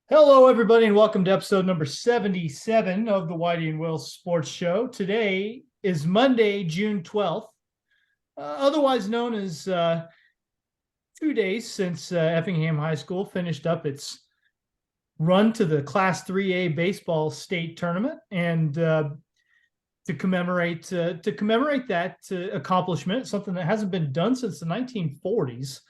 Hello, everybody, and welcome to episode number 77 of the Whitey and Will Sports Show. Today is Monday, June 12th, otherwise known as 2 days since Effingham High School finished up its run to the Class 3A baseball state tournament. And to commemorate that accomplishment, something that hasn't been done since the 1940s,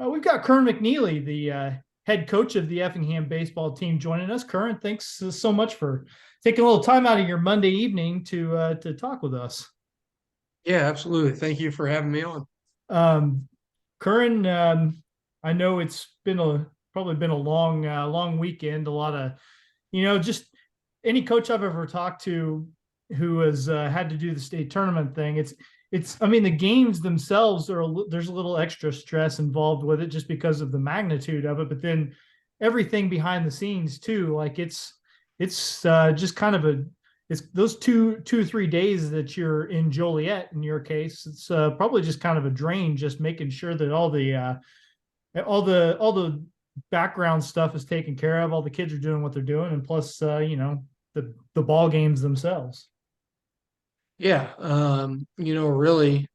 we've got Curran McNeely, the head coach of the Effingham baseball team, joining us. Curran, thanks so much for taking a little time out of your Monday evening to talk with us. Yeah, absolutely. Thank you for having me on. Um, Curran, I know it's been probably been a long weekend. A lot of just any coach I've ever talked to who has had to do the state tournament thing. It's I mean, the games themselves there's a little extra stress involved with it just because of the magnitude of it, but then everything behind the scenes too, like it's just kind of it's those 2 or 3 days that you're in Joliet. In your case, it's probably just kind of a drain, just making sure that all the background stuff is taken care of, all the kids are doing what they're doing, and plus the ball games themselves. Yeah, really,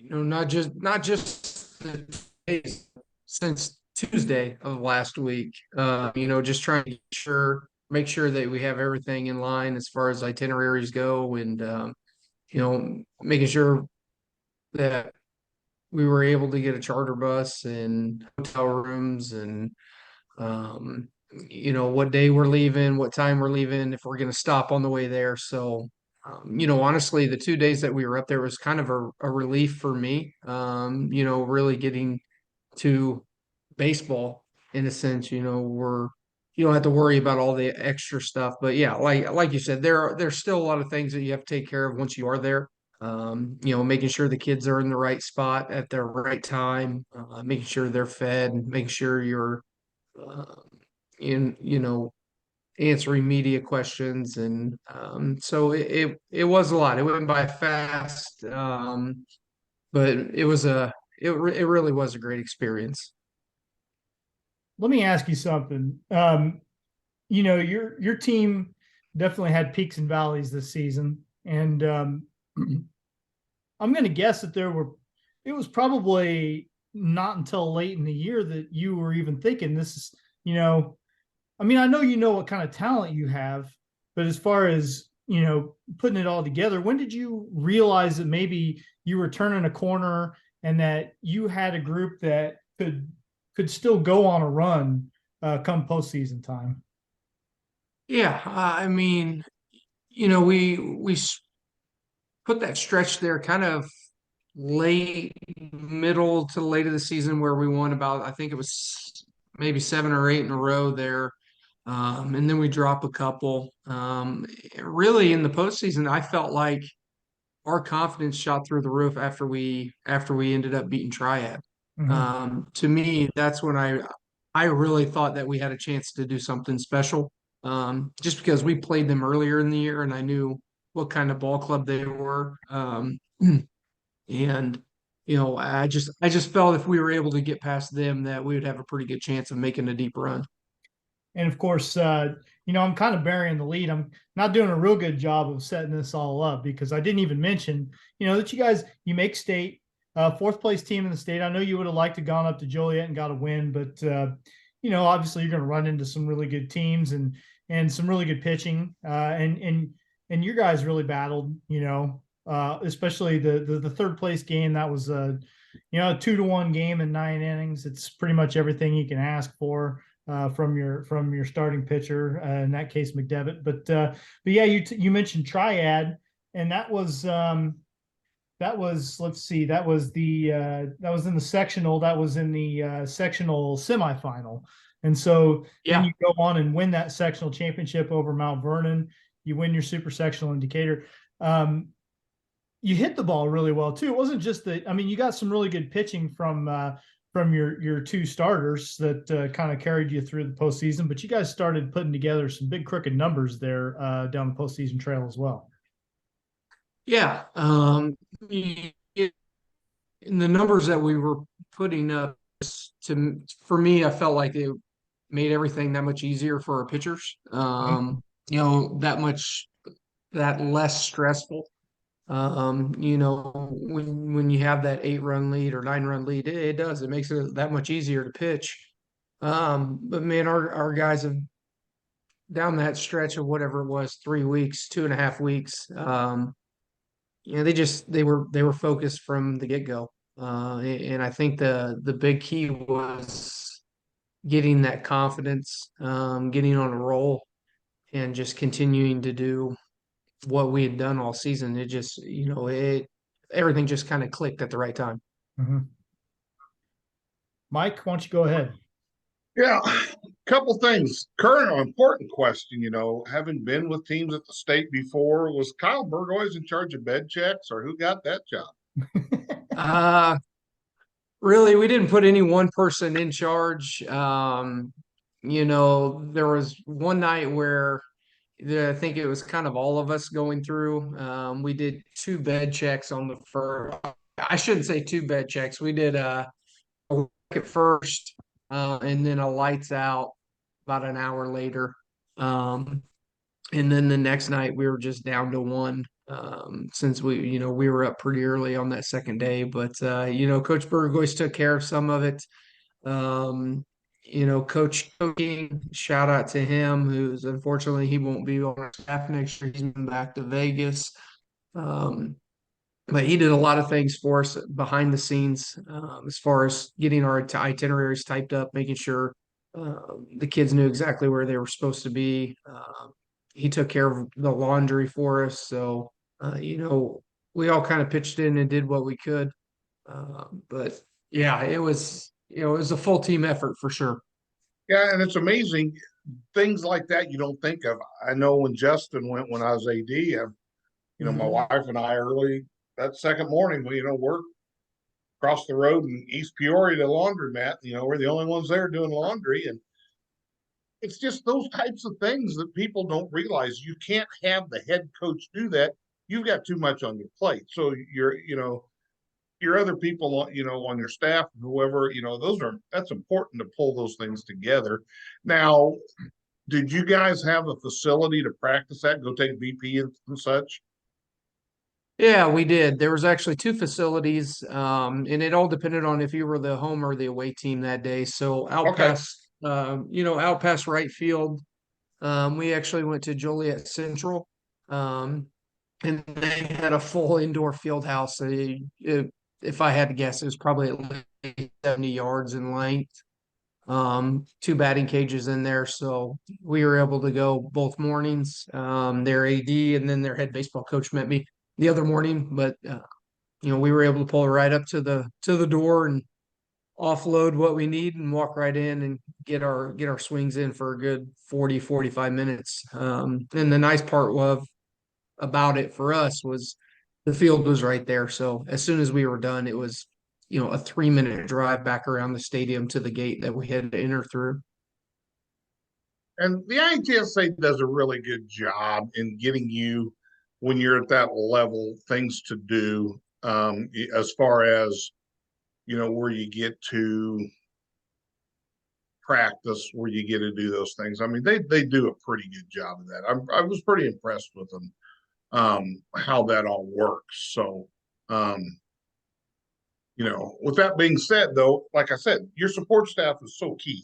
not just the days since Tuesday of last week. Just trying to make sure that we have everything in line as far as itineraries go, and making sure that we were able to get a charter bus and hotel rooms and what day we're leaving, what time we're leaving, if we're going to stop on the way there. So, honestly, the 2 days that we were up there was kind of a relief for me. Really getting to baseball in a sense. You don't have to worry about all the extra stuff. But yeah, like you said, there's still a lot of things that you have to take care of once you are there. Making sure the kids are in the right spot at the right time, making sure they're fed, making sure you're uh, in answering media questions, and so it was a lot. It went by fast, but it really was a great experience. Let me ask you something. Your team definitely had peaks and valleys this season, and I'm going to guess that it was probably not until late in the year that you were even thinking this is, you know, I mean, I know you know what kind of talent you have, but as far as, putting it all together, when did you realize that maybe you were turning a corner and that you had a group that could still go on a run come postseason time? Yeah, I mean, we put that stretch there kind of late, middle to late of the season where we won about, I think it was maybe 7 or 8 in a row there. And then we drop a couple. Really in the postseason, I felt like our confidence shot through the roof after we ended up beating Triad. Mm-hmm. To me, that's when I really thought that we had a chance to do something special. Just because we played them earlier in the year and I knew what kind of ball club they were. And I just felt if we were able to get past them that we would have a pretty good chance of making a deep run. And of course, I'm kind of burying the lead. I'm not doing a real good job of setting this all up because I didn't even mention, that you make state, fourth place team in the state. I know you would have liked to gone up to Joliet and got a win, but obviously you're going to run into some really good teams and some really good pitching, and your guys really battled. Especially the third place game. That was a 2-1 game in 9 innings. It's pretty much everything you can ask for from your starting pitcher, in that case McDevitt. But yeah, you mentioned Triad, and that was let's see, that was in the sectional, that was in the sectional semifinal, and so then Yeah. you go on and win that sectional championship over Mount Vernon. You win your super sectional in Decatur. You hit the ball really well too. It wasn't just that. I mean, you got some really good pitching from your two starters that kind of carried you through the postseason. But you guys started putting together some big crooked numbers there down the postseason trail as well. Yeah. In the numbers that we were putting up, for me, I felt like made everything that much easier for our pitchers. Mhm. That less stressful. When you have that 8-run lead or 9-run lead, it does. It makes it that much easier to pitch. But man, our guys have down that stretch of whatever it was, 3 weeks, 2.5 weeks. They were focused from the get-go. And I think the big key was getting that confidence, getting on a roll, and just continuing to do what we had done all season. It just, everything just kind of clicked at the right time. Mhm. Mike, why don't you go ahead? Yeah, couple things. Current important question, having been with teams at the state before, was Kyle Berg always in charge of bed checks, or who got that job? Uh, Really, we didn't put any one person in charge. There was one night where I think it was kind of all of us going through. We did two bed checks on the first. I shouldn't say two bed checks. We did a work at first, and then a lights out about an hour later. Um, and then the next night we were just down to one, since we were up pretty early on that second day. But Coach Burgoyce took care of some of it. Coach King, shout out to him, who's unfortunately he won't be on our staff next year. He's been back to Vegas. Um, but he did a lot of things for us behind the scenes, as far as getting our itineraries typed up, making sure the kids knew exactly where they were supposed to be. He took care of the laundry for us, so we all kind of pitched in and did what we could. But yeah, it was a full team effort for sure. Yeah, and it's amazing things like that you don't think of. I know when Justin went when I was AD, my Mhm. wife and I early that second morning, we're across the road in East Peoria to laundromat. We're the only ones there doing laundry, and it's just those types of things that people don't realize. You can't have the head coach do that. You've got too much on your plate. So your other people, on your staff, whoever, that's important to pull those things together. Now, did you guys have a facility to practice at? Go take VP and such? Yeah, we did. There was actually two facilities, and it all depended on if you were the home or the away team that day. So Okay. out past right field, we actually went to Joliet Central, um, and they had a full indoor field house. If I had to guess, it was probably at least 70 yards in length. Two batting cages in there, so we were able to go both mornings. Their AD and then their head baseball coach met me the other morning, but we were able to pull right up to the door and offload what we need and walk right in and get our swings in for a good 40-45 minutes. And the nice part about it for us was the field was right there. So as soon as we were done, it was, a 3-minute drive back around the stadium to the gate that we had to enter through. And the ITSA does a really good job in getting you, when you're at that level, things to do, as far as, where you get to practice, where you get to do those things. I mean, they do a pretty good job of that. I was pretty impressed with them, how that all works. So, um, with that being said, though, like I said, your support staff is so key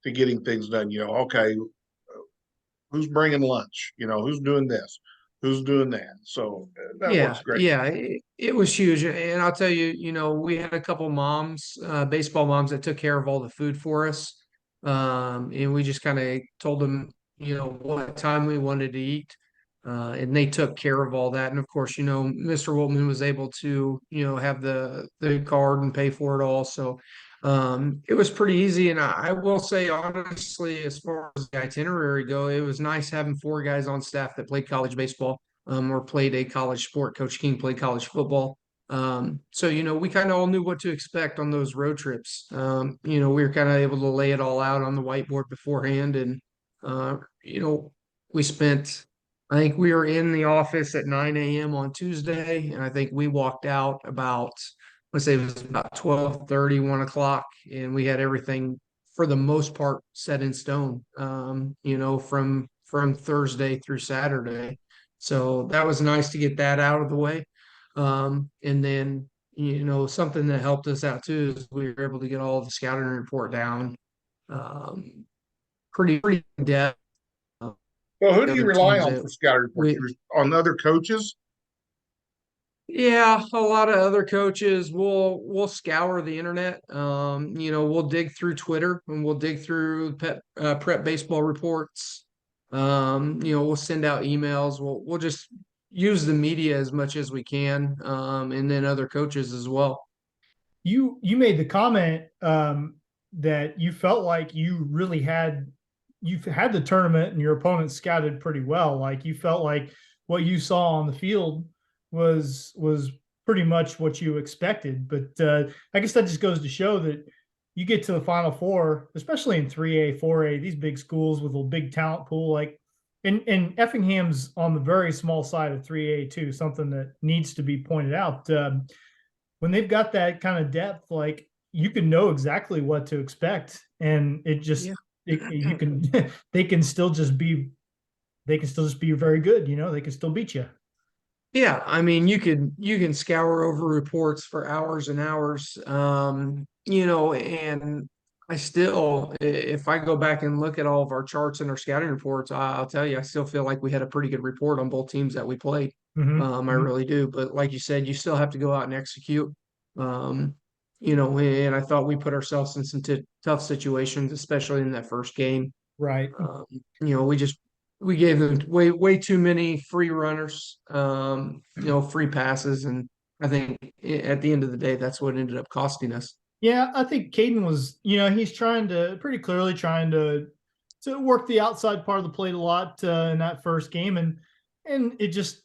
to getting things done. Okay, who's bringing lunch? Who's doing this? Who's doing that? So that works Yeah, great. yeah, it was huge. And I'll tell you, we had a couple moms, baseball moms that took care of all the food for us. And we just kind of told them, what time we wanted to eat. And they took care of all that. And of course, Mr. Woltman was able to, have the card and pay for it all. So it was pretty easy. And I will say, honestly, as far as the itinerary go, it was nice having four guys on staff that played college baseball, or played a college sport. Coach King played college football. So, we kind of all knew what to expect on those road trips. We were kind of able to lay it all out on the whiteboard beforehand. And, uh, you know, I think we were in the office at 9 a.m. on Tuesday. And I think we walked out about, let's say it was about 12:30, 1 o'clock. And we had everything for the most part set in stone, from Thursday through Saturday. So that was nice to get that out of the way. And then, something that helped us out too is we were able to get all the scouting report down um, pretty in depth. Well, who do you Other rely teams on that for scouting reports? we On other coaches? Yeah, a lot of other coaches will scour the internet. We'll dig through Twitter and we'll dig through prep baseball reports. We'll send out emails. We'll just use the media as much as we can, and then other coaches as well. You made the comment that you felt like you've had the tournament and your opponent scouted pretty well. Like you felt like what you saw on the field was pretty much what you expected. But I guess that just goes to show that you get to the Final Four, especially in 3A, 4A, these big schools with a big talent pool, like and Effingham's on the very small side of 3A too, something that needs to be pointed out. When they've got that kind of depth, like you can know exactly what to expect, and it just you can they can still just be very good. They can still beat you. Yeah, I mean, you can scour over reports for hours and hours, and if I go back and look at all of our charts and our scouting reports, I'll tell you, I still feel like we had a pretty good report on both teams that we played. I Mm-hmm. really do. But like you said, you still have to go out and execute. Um, and I thought we put ourselves in some tough situations, especially in that first game. Right. Um, we gave them way too many free runners, free passes, and I think at the end of the day, that's what ended up costing us. Yeah, I think Caden was, he's pretty clearly trying to work the outside part of the plate a lot in that first game, and it just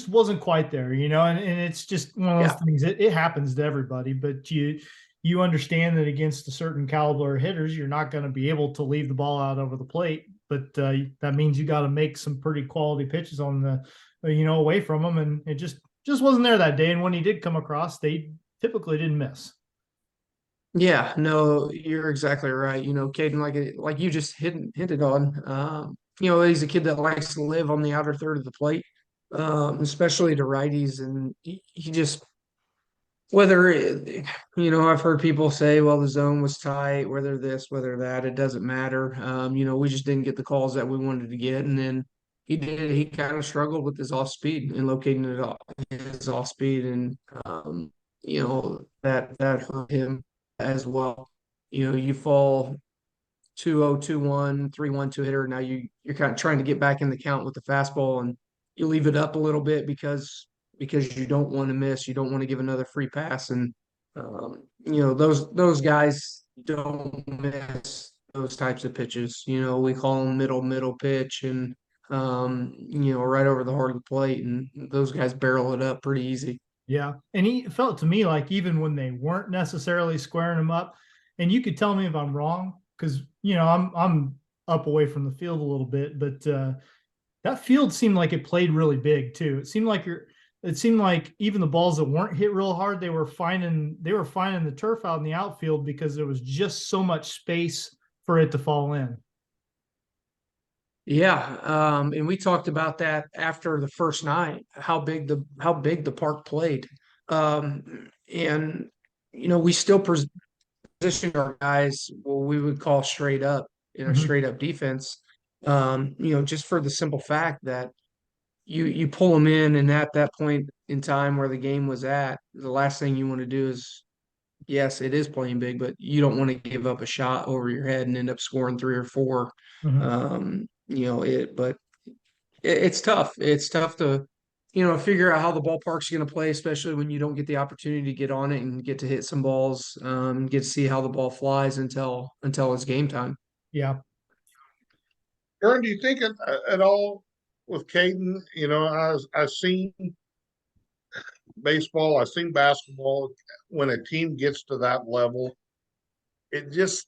wasn't quite there, and it's just one of Yeah, those things. It happens to everybody, but you understand that against a certain caliber of hitters, you're not going to be able to leave the ball out over the plate. But that means you got to make some pretty quality pitches on away from them, and it just wasn't there that day. And when he did come across, they typically didn't miss. yeah, no, you're exactly right. Caden, like you just hinted on, he's a kid that likes to live on the outer third of the plate, especially to righties, and he just I've heard people say, well, the zone was tight, whether this, whether that, it doesn't matter. We just didn't get the calls that we wanted to get. And then he kind of struggled with his off speed and locating his off speed. And, that hurt him as well. You fall 2-0, 2-1, 3-1 hitter. Now you're kind of trying to get back in the count with the fastball, and you leave it up a little bit because you don't want to miss, you don't want to give another free pass, and those guys don't miss those types of pitches. We call them middle pitch, and right over the heart of the plate, and those guys barrel it up pretty easy. Yeah. And he felt to me like even when they weren't necessarily squaring him up, and you could tell me if I'm wrong, because I'm up away from the field a little bit, but that field seemed like it played really big too. It seemed like even the balls that weren't hit real hard, they were finding the turf out in the outfield because there was just so much space for it to fall in. Yeah, and we talked about that after the first night, how big the park played, and we still positioned our guys what we would call straight up in our Mm-hmm. straight up defense. Just for the simple fact that you pull them in, and at that point in time where the game was at, the last thing you want to do is, yes, it is playing big, but you don't want to give up a shot over your head and end up scoring 3 or 4. Mm-hmm. But it's tough. It's tough to, figure out how the ballpark's going to play, especially when you don't get the opportunity to get on it and get to hit some balls, get to see how the ball flies until it's game time. Yeah. Curran, do you think at all with Caden? I've seen baseball, I've seen basketball. When a team gets to that level, it just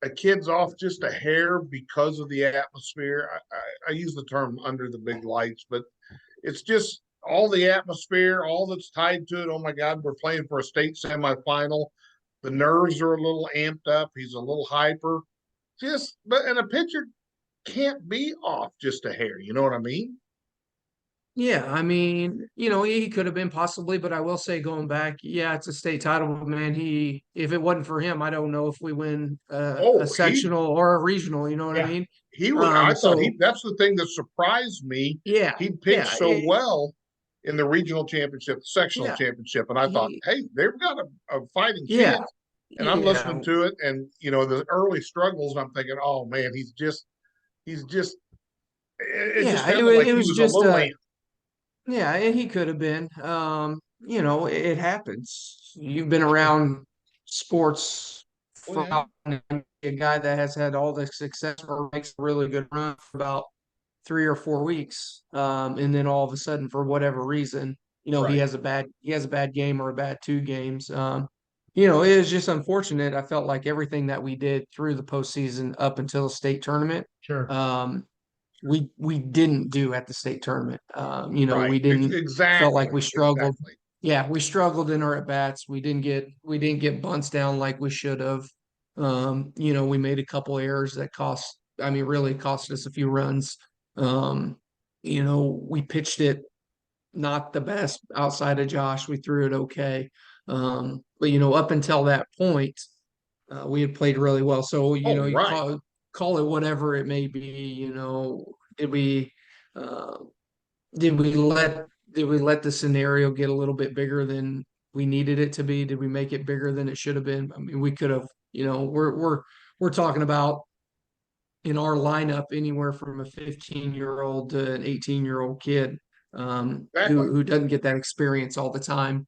a kid's off just a hair because of the atmosphere. I use the term under the big lights, but it's just all the atmosphere, all that's tied to it. Oh my God, we're playing for a state semifinal. The nerves are a little amped up. He's a little hyper. And a pitcher can't be off just a hair. You know what I mean? Yeah, I mean, he could have been possibly, but I will say going back, yeah, it's a state title, man. If it wasn't for him, I don't know if we win a Oh, sectional or a regional, you know what I Yeah. mean? he was. I thought So that's the thing that surprised me. yeah, He pitched yeah, so well in the regional championship, the sectional yeah, championship, and I thought, he, hey, they've got a fighting yeah, chance. And I'm listening yeah, to it, and the early struggles. I'm thinking, oh man, he's just. It just yeah. sounded like It he was was a just little amped. yeah, and he could have been. It happens. You've been around sports Oh for yeah, a guy that has had all the success or makes a really good run for about 3 or 4 weeks, and then all of a sudden, for whatever reason, right. he has a bad game or a bad 2 games. It was just unfortunate. I felt like everything that we did through the postseason up until the state tournament, Sure. um, we didn't do at the state tournament. Right. We didn't felt like Exactly. we struggled. Exactly. Yeah, we struggled in our at bats. We didn't get bunts down like we should have. We made a couple errors that really cost us a few runs. Um, we pitched it not the best outside of Josh. We threw it okay. But up until that point, we had played really well. So, Oh, you right. call it whatever it may be, did we uh, did we let did we let the scenario get a little bit bigger than we needed it to be? Did we make it bigger than it should have been? I mean, we could have, we're talking about in our lineup anywhere from a 15-year-old to an 18-year-old kid, Exactly. who doesn't get that experience all the time.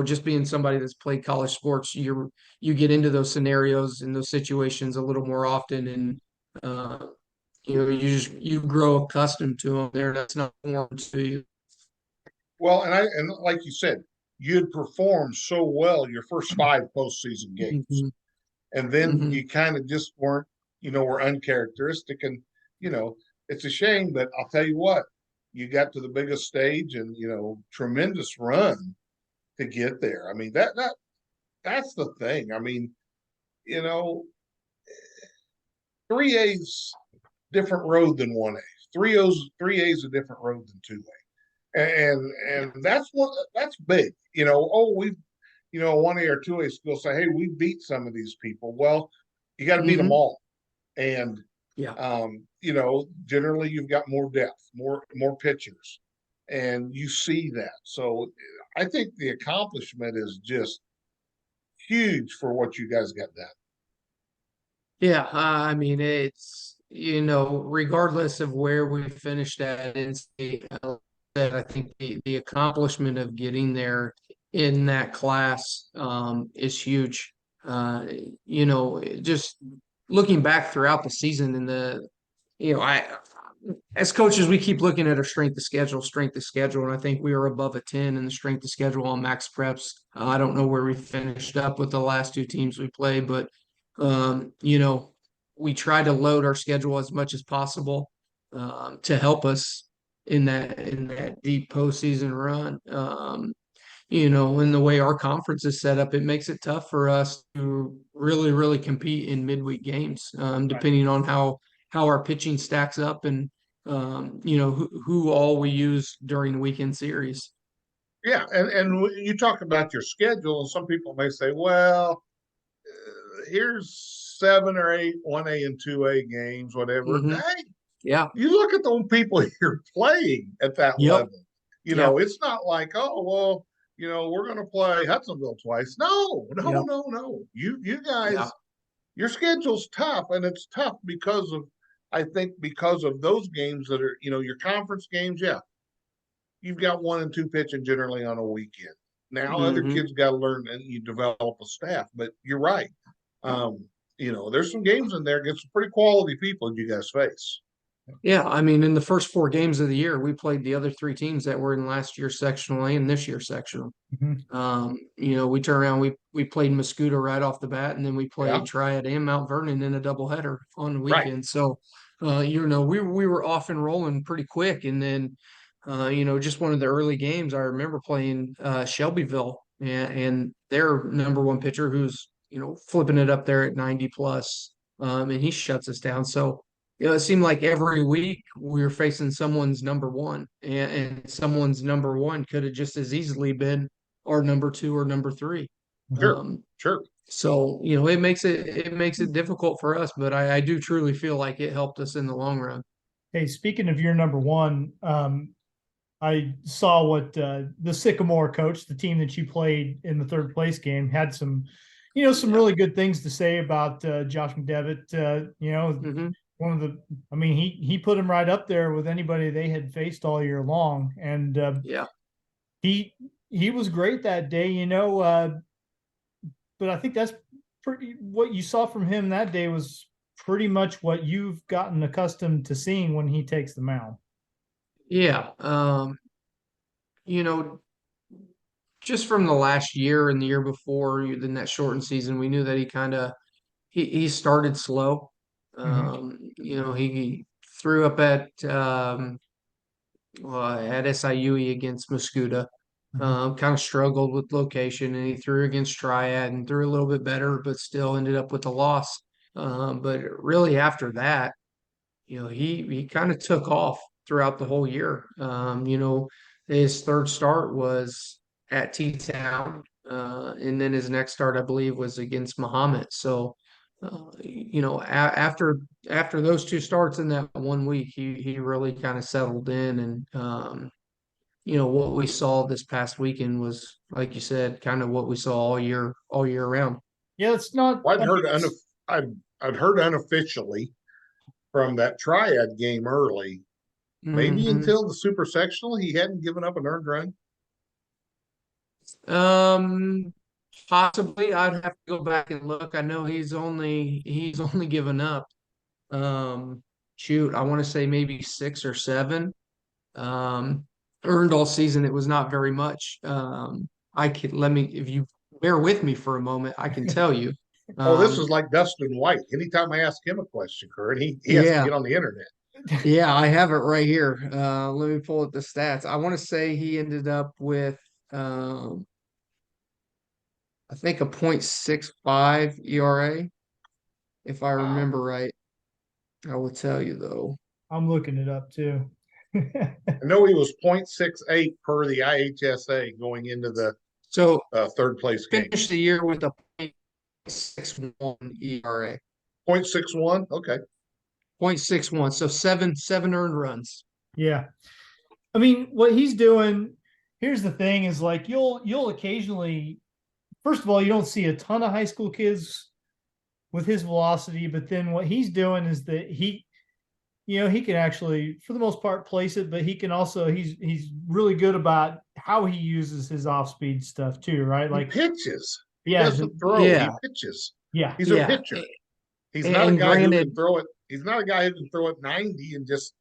Just being somebody that's played college sports, you get into those scenarios and those situations a little more often, and you grow accustomed to them. That's not foreign to you. Well, and like you said, you'd performed so well your first five postseason games, Hmm. and then Hmm. you kind of just weren't, were uncharacteristic. And you know, it's a shame, but I'll tell you what, you got to the biggest stage, and tremendous run to get there. I mean, that's the thing. I mean, you know, 3A's different road than 1A. 3A's a different road than 2A. Yeah. And that's big. Oh, we've 1A or 2A school say, hey, we beat some of these people. Well, you got to beat them Hmm. all. And Yeah. generally you've got more depth, more pitchers, and you see that. So I think the accomplishment is just huge for what you guys got done. Yeah. I mean, it's, regardless of where we finished at in state, I think the accomplishment of getting there in that class, is huge. Just looking back throughout the season and I, as coaches, we keep looking at our strength of schedule, and I think we were above a 10 in the strength of schedule on max preps. I don't know where we finished up with the last two teams we played, but we try to load our schedule as much as possible, to help us in that deep postseason run. In the way our conference is set up, it makes it tough for us to really, really compete in midweek games, Right. depending on how our pitching stacks up and who all we use during the weekend series. Yeah, and you talk about your schedule, and some people may say, well, here's 7 or 8 1A and 2A games, whatever. Hmm. Hey, Yeah. you look at those people you're playing at that Yep. level. Yeah. It's not like, oh well, we're going to play Hudsonville twice. No, no, Yep. no, no. You Yeah. guys, your schedule's tough, and it's tough because of, I think, because of those games that are, your conference games. Yeah, you've got 1 and 2 pitching generally on a weekend. Now other Hmm. kids got to learn, and you develop a staff. But you're right. Um, there's some games in there against some pretty quality people you guys face. Yeah, I mean, in the first 4 games of the year, we played the other three teams that were in last year's sectional and this year's sectional. Mhm. We turned around, we played Mascoutah right off the bat, and then we Yeah, played Triad and Mount Vernon in a doubleheader on the right. weekend. So, we were off and rolling pretty quick, and then, just one of the early games, I remember playing Shelbyville and their number one pitcher who's, flipping it up there at 90 plus, and he shuts us down. So, it seemed like every week we were facing someone's number one, and someone's number one could have just as easily been our number two or number three. Sure, Um, sure. so, it makes it difficult for us, but I do truly feel like it helped us in the long run. Hey, speaking of your number one, I saw what the Sycamore coach, the team that you played in the third place game, had some, some Yeah. really good things to say about Josh McDevitt. Hmm. One of the, I mean, he put him right up there with anybody they had faced all year long, and Yeah. he he was great that day. But I think that's pretty. What you saw from him that day was pretty much what you've gotten accustomed to seeing when he takes the mound. Yeah. You know, just from the last year and the year before, in that shortened season, we knew that he started slow. Mm-hmm. He threw up at SIUE against Muscuda. Mm-hmm. Kind of struggled with location, and he threw against Triad and threw a little bit better, but still ended up with a loss. But really, after that, he kind of took off throughout the whole year. His third start was at T-Town, and then his next start, I believe, was against Muhammad. So, after those two starts in that one week, he really kind of settled in, and what we saw this past weekend was, like you said, kind of what we saw all year round. Yeah, it's not. Well, I mean, I'd heard unofficially from that Triad game early, maybe Mhm. until the super sectional, he hadn't given up an earned run. Um, Possibly. I'd have to go back and look. I know he's only given up. Um, Shoot, I want to say maybe six or seven. Um, Earned all season. It was not very much. I could let me if you bear with me for a moment, I can tell you. Oh, this is Um, like Dustin White. Anytime I ask him a question, Kurt, he has to yeah, get on the internet. yeah, I have it right here. Let me pull up the stats. I want to say he ended up with um, I think a .65 ERA, if I Wow. remember right. I will tell you though. I'm looking it up too. I know he was 0.68 per the IHSA going into the So third place game. finished the year with a .61 ERA. 0.61. Okay. 0.61. So seven earned runs. Yeah. I mean, what he's doing, here's the thing is like you'll occasionally, first of all, you don't see a ton of high school kids with his velocity, but then what he's doing is that he can actually, for the most part, place it, but he can also he's really good about how he uses his off speed stuff too, right? He Like, pitches. He yeah, doesn't throw. Yeah, He pitches. yeah, He's a yeah. pitcher. He's not a And guy who can granted, throw it. He's not a guy who can throw it 90 and just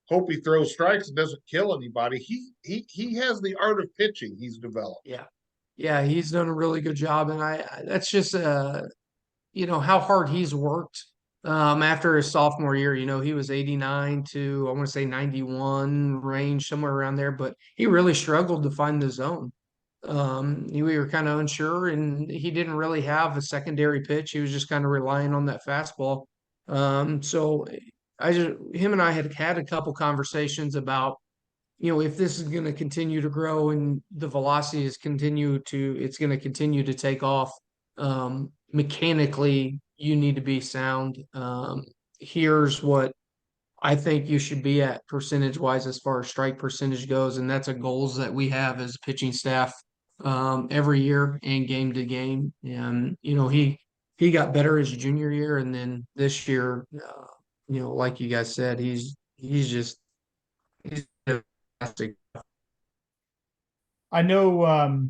hope he throws strikes and doesn't kill anybody. He has the art of pitching he's developed. yeah, yeah, he's done a really good job, and that's just how hard he's worked. After his sophomore year, he was 89 to I want to say 91 range, somewhere around there, but he really struggled to find the zone. We were kind of unsure, and he didn't really have a secondary pitch. He was just kind of relying on that fastball. So him and I had a couple conversations about, if this is going to continue to grow and the velocity it's going to continue to take off. Mechanically, you need to be sound. Here's what I think you should be at percentage wise as far as strike percentage goes, and that's a goals that we have as a pitching staff every year and game to game. And he got better his junior year, and then this year, like you guys said, he's fantastic. I know.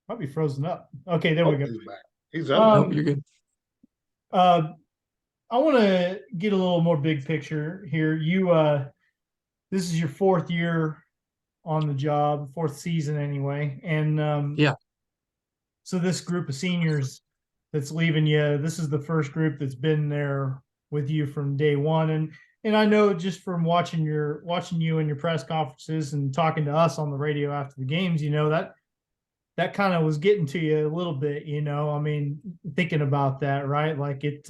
Might be frozen up. Okay, there we Oh, go. he's back. He's unmuted. Nope, you're good. Uh, I want to get a little more big picture here. This is your fourth year on the job, fourth season anyway, and Yeah. so this group of seniors that's leaving you, this is the first group that's been there with you from day one, and And I know just from watching you in your press conferences and talking to us on the radio after the games, that kind of was getting to you a little bit, I mean, thinking about that, right? Like it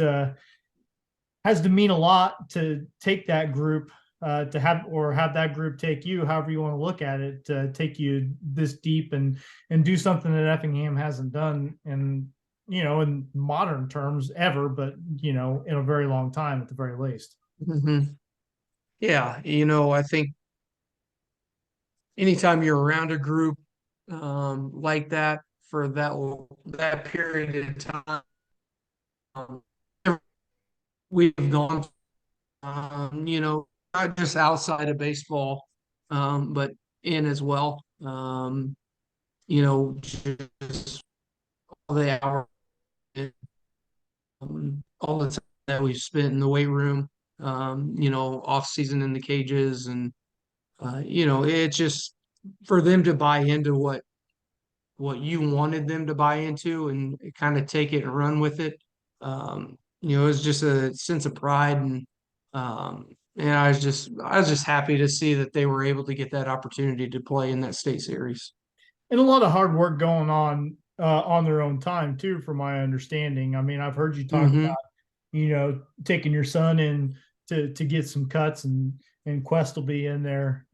has to mean a lot to take that group to have that group take you, however you want to look at it, take you this deep and do something that Effingham hasn't done in modern terms ever, but in a very long time at the very least. Mhm. Yeah, I think anytime you're around a group like that for that period of time, um, we've gone, not just outside of baseball, but in as well. Just all the hours, all the time that we've spent in the weight room, off season in the cages, and it's just for them to buy into what you wanted them to buy into and kind of take it and run with it. It was just a sense of pride, and I was just happy to see that they were able to get that opportunity to play in that state series. And a lot of hard work going on their own time too, from my understanding. I mean, I've heard you talk Hmm. about taking your son in to get some cuts, and Quest will be in there,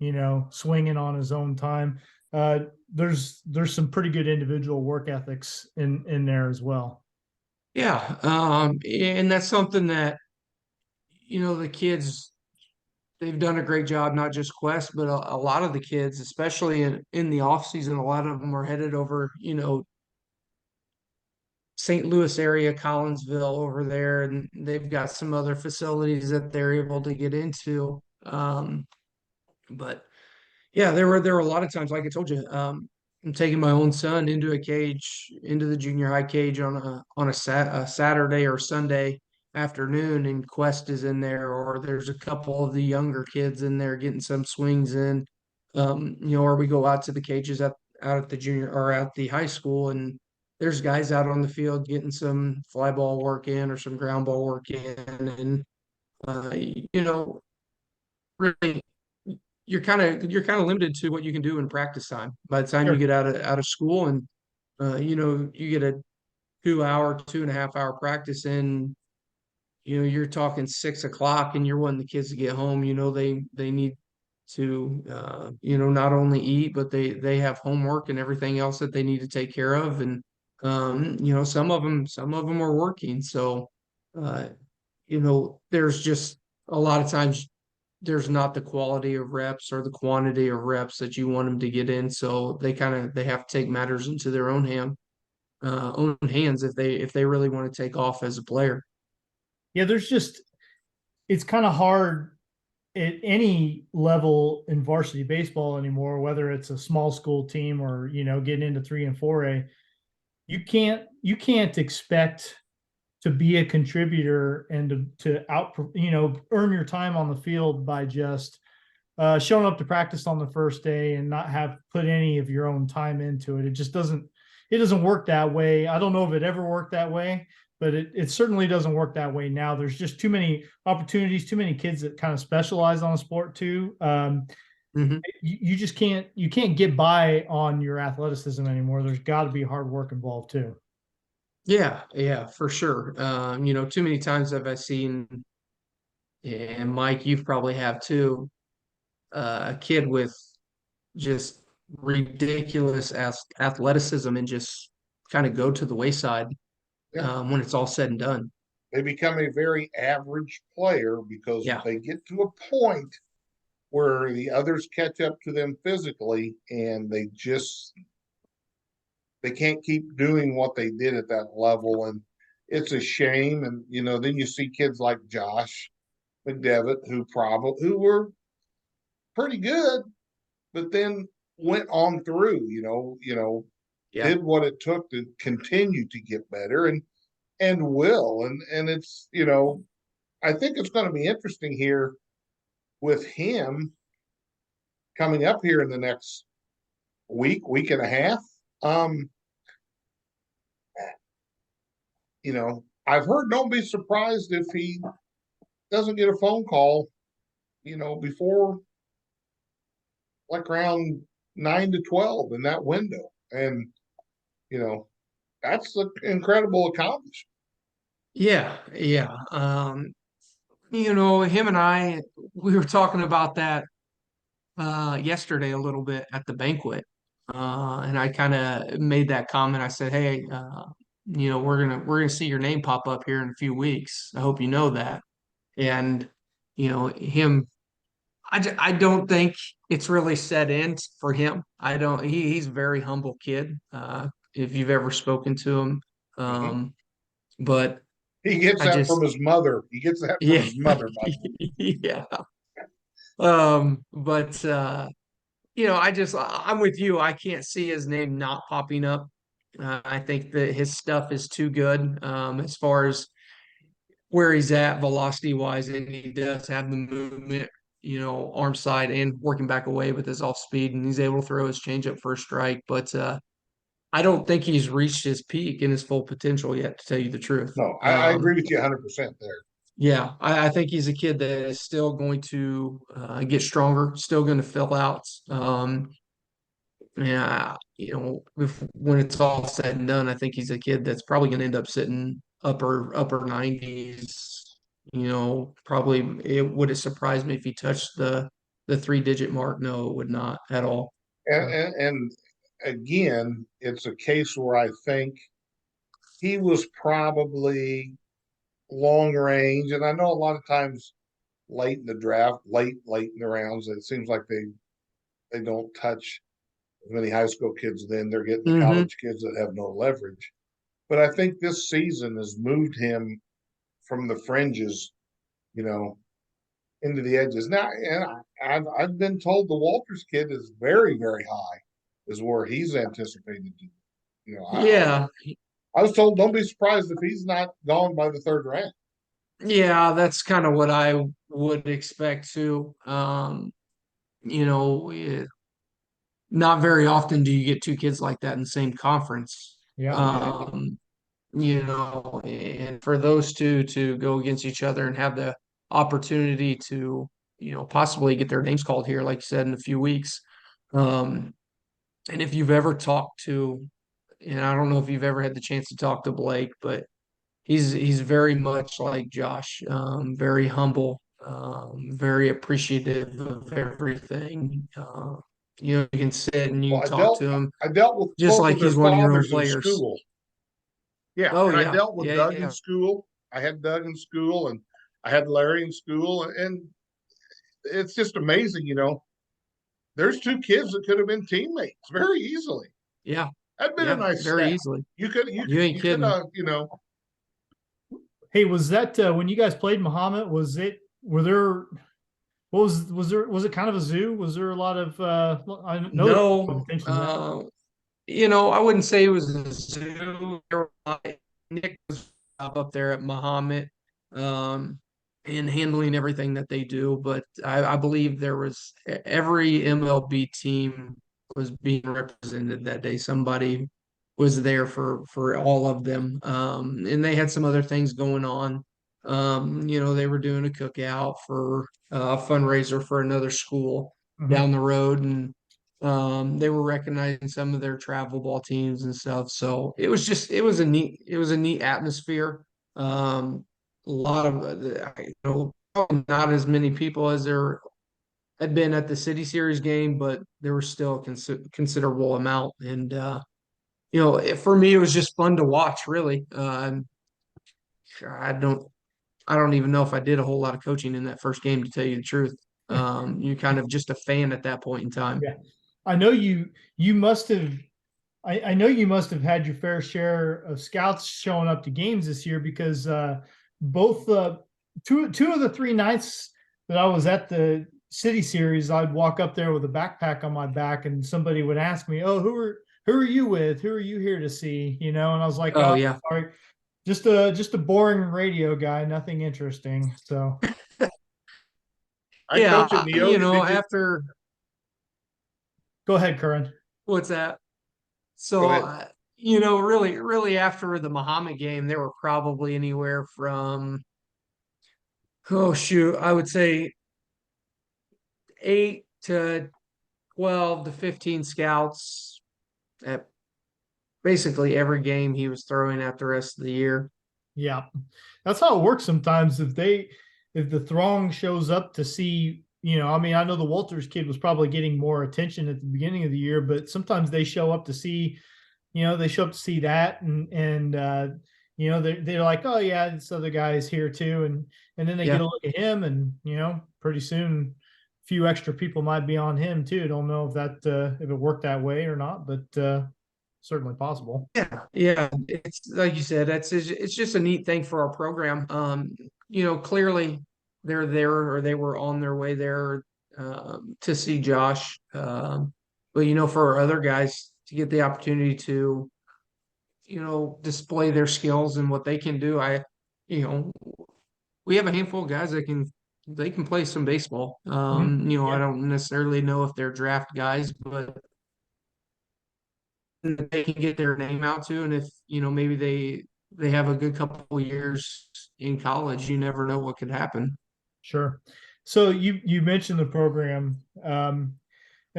swinging on his own time. Uh, there's some pretty good individual work ethics in there as well. Yeah, and that's something that the kids, they've done a great job, not just Quest, but a lot of the kids, especially in the off season, a lot of them are headed over, St. Louis area, Collinsville over there, and they've got some other facilities that they're able to get into. But yeah, there were a lot of times, like I told you, I'm taking my own son into a cage, into the junior high cage on a Saturday or Sunday afternoon, and Quest is in there, or there's a couple of the younger kids in there getting some swings in. Or we go out to the cages out at the junior or at the high school, and there's guys out on the field getting some fly ball work in or some ground ball work in, and uh, you know, really you're kind of limited to what you can do in practice time. By the time you Sure. get out of school, and you get a 2 hour, 2.5 hour practice in, you're talking 6 o'clock, and you're wanting the kids to get home. They need to not only eat, but they have homework and everything else that they need to take care of. And some of them are working. So uh, there's just a lot of times there's not the quality of reps or the quantity of reps that you want them to get in. So they have to take matters into their own hands if they really want to take off as a player. Yeah, it's kind of hard at any level in varsity baseball anymore, whether it's a small school team or getting into 3 and 4A. You can't expect to be a contributor and to out earn your time on the field by just showing up to practice on the first day and not have put any of your own time into it. It doesn't work that way. I don't know if it ever worked that way, but it certainly doesn't work that way now. There's just too many opportunities, too many kids that kind of specialize on a sport too. Mhm. You just can't get by on your athleticism anymore. There's got to be hard work involved too. Yeah, yeah, for sure. Too many times have I seen, and Mike, you've probably have too, a kid with just ridiculous athleticism and just kind of go to the wayside Yeah. when it's all said and done. They become a very average player because Yeah, they get to a point where the others catch up to them physically and they can't keep doing what they did at that level. And it's a shame. And then you see kids like Josh McDevitt who were pretty good, but then went on through, yeah. did what it took to continue to get better and will. And it's, I think it's going to be interesting here with him coming up here in the next week and a half. Um, I've heard don't be surprised if he doesn't get a phone call before like around 9 to 12 in that window. And, you know, that's an incredible accomplishment. Yeah, yeah. Him and we were talking about that yesterday a little bit at the banquet. And I kind of made that comment. I said, "Hey, we're gonna see your name pop up here in a few weeks. I hope you know that." And him, I don't think it's really set in for him. I don't. He's a very humble kid. If you've ever spoken to him, Mhm. um, but He gets I that from just, his mother. He gets that from yeah, his mother, by the way. yeah. But I'm with you. I can't see his name not popping up. I think that his stuff is too good, as far as where he's at velocity wise, and he does have the movement, arm side and working back away with his off speed, and he's able to throw his changeup for a strike. But I don't think he's reached his peak and his full potential yet, to tell you the truth. No, I agree with you 100% there. Yeah, I think he's a kid that is still going to get stronger, still going to fill out. Yeah, when it's all said and done, I think he's a kid that's probably going to end up sitting upper 90s. Probably would it surprise me if he touched the 3-digit mark? No, it would not at all. And, and again, it's a case where I think he was probably long range. And I know a lot of times late in the draft, late in the rounds, it seems like they don't touch as many high school kids. Then they're getting the Hmm. college kids that have no leverage. But I think this season has moved him from the fringes, you know, into the edges. Now, and I've been told the Walters kid is very, very high, is where he's anticipated to. Yeah, I was told don't be surprised if he's not gone by the third round. yeah, that's kind of what I would expect too. Not very often do you get two kids like that in the same conference. Yeah. Um, and for those two to go against each other and have the opportunity to, possibly get their names called here, like you said, in a few weeks. Um, and if you've ever talked to, and I don't know if you've ever had the chance to talk to Blake, but he's very much like Josh, very humble, very appreciative of everything. You can sit and you Well, can talk to him I dealt with just both like of their he's one of your own fathers in players. school. Yeah, Oh and I yeah, dealt with yeah, Doug in yeah, school. I had Doug in school, and I had Larry in school, and it's just amazing. There's two kids that could have been teammates very easily. yeah, That'd been a yeah, nice very step. easily. You could You ain't you could kidding. Hey, was that when you guys played Muhammad? Was it were there what was it kind of a zoo? Was there a lot of I know there was a lot of No, attention to that. I wouldn't say it was a zoo. There were a lot of- Nick was up there at Muhammad, um, and handling everything that they do. But I believe there was every MLB team was being represented that day. Somebody was there for all of them, and they had some other things going on. They were doing a cookout for a fundraiser for another school Mhm. down the road, and they were recognizing some of their travel ball teams and stuff. So it was a neat atmosphere. A lot of, probably not as many people as there had been at the City Series game, but there was still a considerable amount. And, for me, it was just fun to watch, really. I don't, I don't even know if I did a whole lot of coaching in that first game, to tell you the truth. You're kind of just a fan at that point in time. Yeah. I know you must have I know you must have had your fair share of scouts showing up to games this year because both two of the three nights that I was at the City Series, I'd walk up there with a backpack on my back, and somebody would ask me, "Oh, who are you with? Who are you here to see?" And I was like, Oh "Oh, yeah. sorry, just a boring radio guy, nothing interesting." So I coach at Yeah, Neoga. Did you after go ahead, Curran. what's that? go So, ahead? really, really after the Muhammad game, there were probably anywhere from, oh shoot, I would say 8 to 12 to 15 scouts at basically every game he was throwing at the rest of the year. Yeah, that's how it works sometimes. If the throng shows up to see, I mean, I know the Walters kid was probably getting more attention at the beginning of the year, but sometimes they show up to see, they show up to see that, and they're like, oh yeah, this other guy is here too, and then they get Yeah. a look at him, and pretty soon, a few extra people might be on him too. Don't know if it worked that way or not, but certainly possible. Yeah, yeah, it's like you said, it's just a neat thing for our program. Clearly they're there or they were on their way there to see Josh. But for our other guys to get the opportunity to, display their skills and what they can do, you know, we have a handful of guys that can play some baseball. Mhm. I Yeah, don't necessarily know if they're draft guys, but that they can get their name out to, and if maybe they have a good couple of years in college, you never know what could happen. sure. So you mentioned the program, and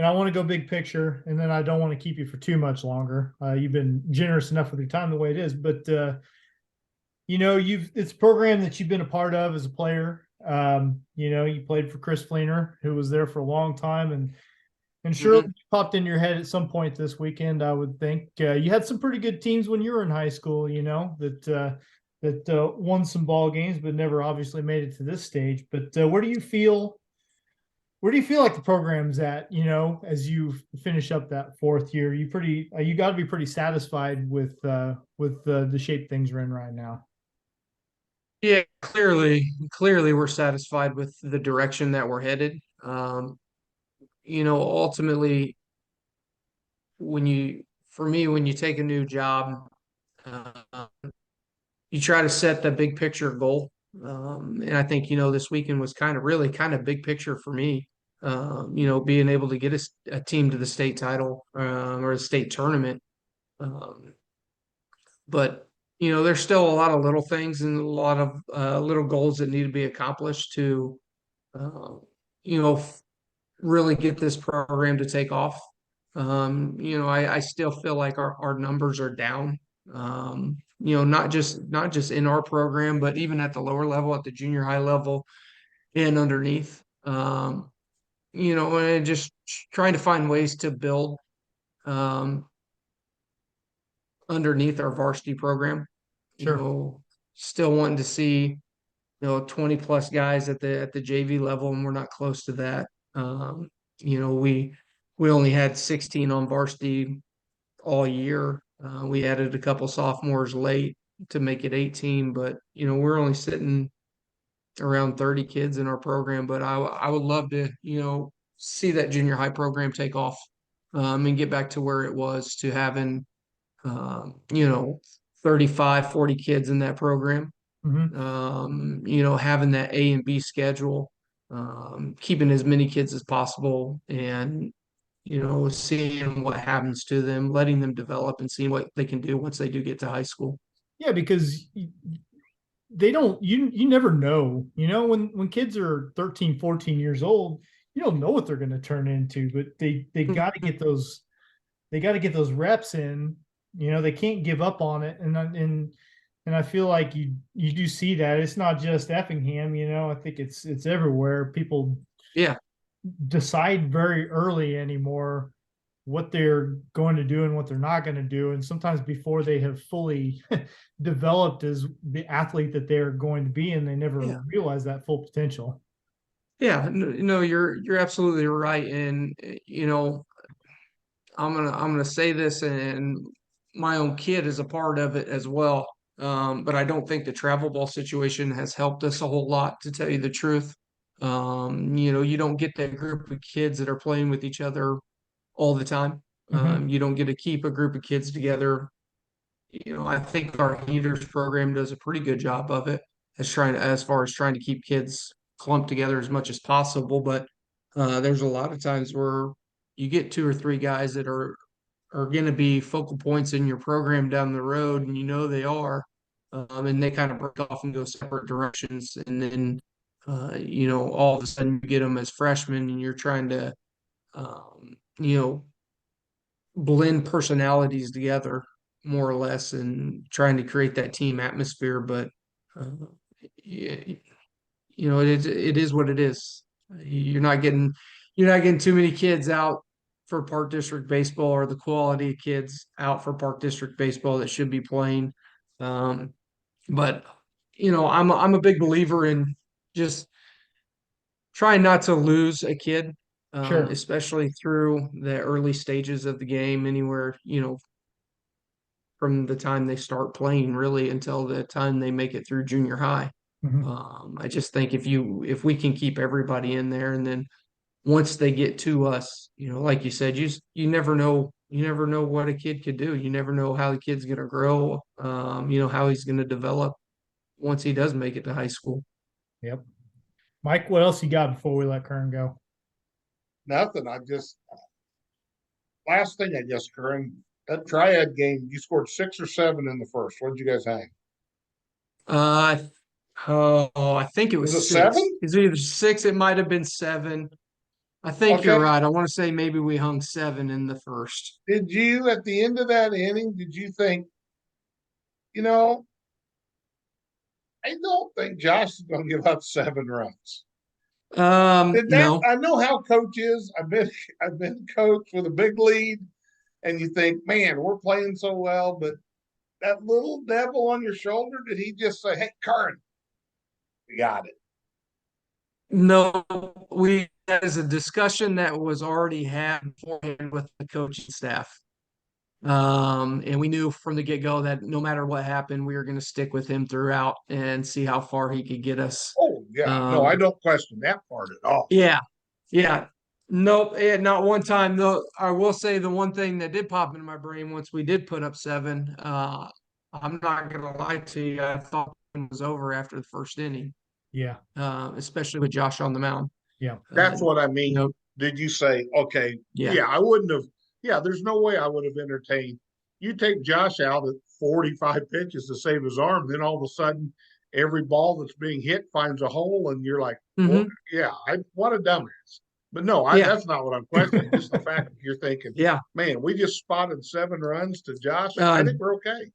I want to go big picture, and then I don't want to keep you for too much longer. You've been generous enough with your time the way it is, but it's a program that you've been a part of as a player. You played for Chris Fleener, who was there for a long time, and surely Mhm. popped in your head at some point this weekend. I would think you had some pretty good teams when you were in high school. That won some ball games, but never obviously made it to this stage. But where do you feel? Where do you feel like the program's at? As you finish up that fourth year, you got to be pretty satisfied with the shape things are in right now. Yeah, clearly we're satisfied with the direction that we're headed. Ultimately, for me, when you take a new job, uh, you try to set the big picture goal. And I think, this weekend was kind of big picture for me. Being able to get a team to the state title or the state tournament. Um, but, there's still a lot of little things and a lot of little goals that need to be accomplished to, uh, you know, f- really get this program to take off. I still feel like our numbers are down. Not just in our program, but even at the lower level, at the junior high level and underneath. And just trying to find ways to build um, underneath our varsity program. You Sure. know, Still wanting to see 20 plus guys at the JV level, and we're not close to that. Um, we only had 16 on varsity all year. We added a couple sophomores late to make it 18, but we're only sitting around 30 kids in our program. But I would love to see that junior high program take off and get back to where it was to having um, you know 35, 40 kids in that program. Hmm. Having that A and B schedule, keeping as many kids as possible, and seeing what happens to them, letting them develop and seeing what they can do once they do get to high school. Yeah, because they don't you never know. When kids are 13, 14 years old, you don't know what they're going to turn into, but they got to get those reps in. They can't give up on it, and I feel like you do see that it's not just Effingham. I think it's everywhere. People Yeah, decide very early anymore what they're going to do and what they're not going to do, and sometimes before they have fully developed as the athlete that they're going to be, and they never yeah, realize that full potential. yeah. No, you're absolutely right, and I'm gonna say this, and my own kid is a part of it as well. But I don't think the travel ball situation has helped us a whole lot, to tell you the truth. You don't get that group of kids that are playing with each other all the time. Mm-hmm. You don't get to keep a group of kids together. I think our heaters program does a pretty good job of it as far as trying to keep kids clumped together as much as possible. But there's a lot of times where you get two or three guys that are going to be focal points in your program down the road, and they are, and they kind of break off and go separate directions, and then all of a sudden you get them as freshmen and you're trying to, you know, blend personalities together more or less and trying to create that team atmosphere. But, uh, yeah, it is what it is. You're not getting too many kids out for Park District baseball, or the quality of kids out for Park District baseball that should be playing. Um, but I'm a big believer in just trying not to lose a kid, Sure. especially through the early stages of the game, anywhere, from the time they start playing really until the time they make it through junior high. Mhm. I just think if we can keep everybody in there, and then once they get to us, like you said, you never know what a kid could do. You never know how the kid's gonna grow, how he's gonna develop once he does make it to high school. Yep. Mike, what else you got before we let Kern go? Nothing. Last thing, I guess, Curran, that triad game, you scored 6 or 7 in the first. What did you guys hang? Uh, I think it Was it was six. 7? It's either six, it might have been seven. I think you're Okay. right. I want to say maybe we hung seven in the first. Did you, at the end of that inning, did you think, you know, I don't think Josh is going to give up 7 runs? Did that? No. I know how coach is. I've been coach with a big lead, and you think, man, we're playing so well, but that little devil on your shoulder, did he just say, "Hey, Curran, we got it"? No, that is a discussion that was already had beforehand with the coaching staff. And we knew from the get-go that no matter what happened, we were going to stick with him throughout and see how far he could get us. Oh yeah, no, I Um, don't question that part at all. yeah, yeah. Nope, not one time though. I will say the one thing that did pop into my brain once we did put up seven, I'm not gonna lie to you, I thought it was over after the first inning, Yeah. especially with Josh on the mound. Yeah. That's what I You mean. know, Did you say, okay, yeah. yeah, I wouldn't have, yeah, there's no way I would have entertained. You take Josh out at 45 pitches to save his arm, then all of a sudden, every ball that's being hit finds a hole, and you're like, well, Hmm. yeah, what a dumbass. But no, Yeah. that's not what I'm questioning. Just the fact that you're thinking, Yeah. man, we just spotted 7 runs to Josh. I Uh, think we're okay.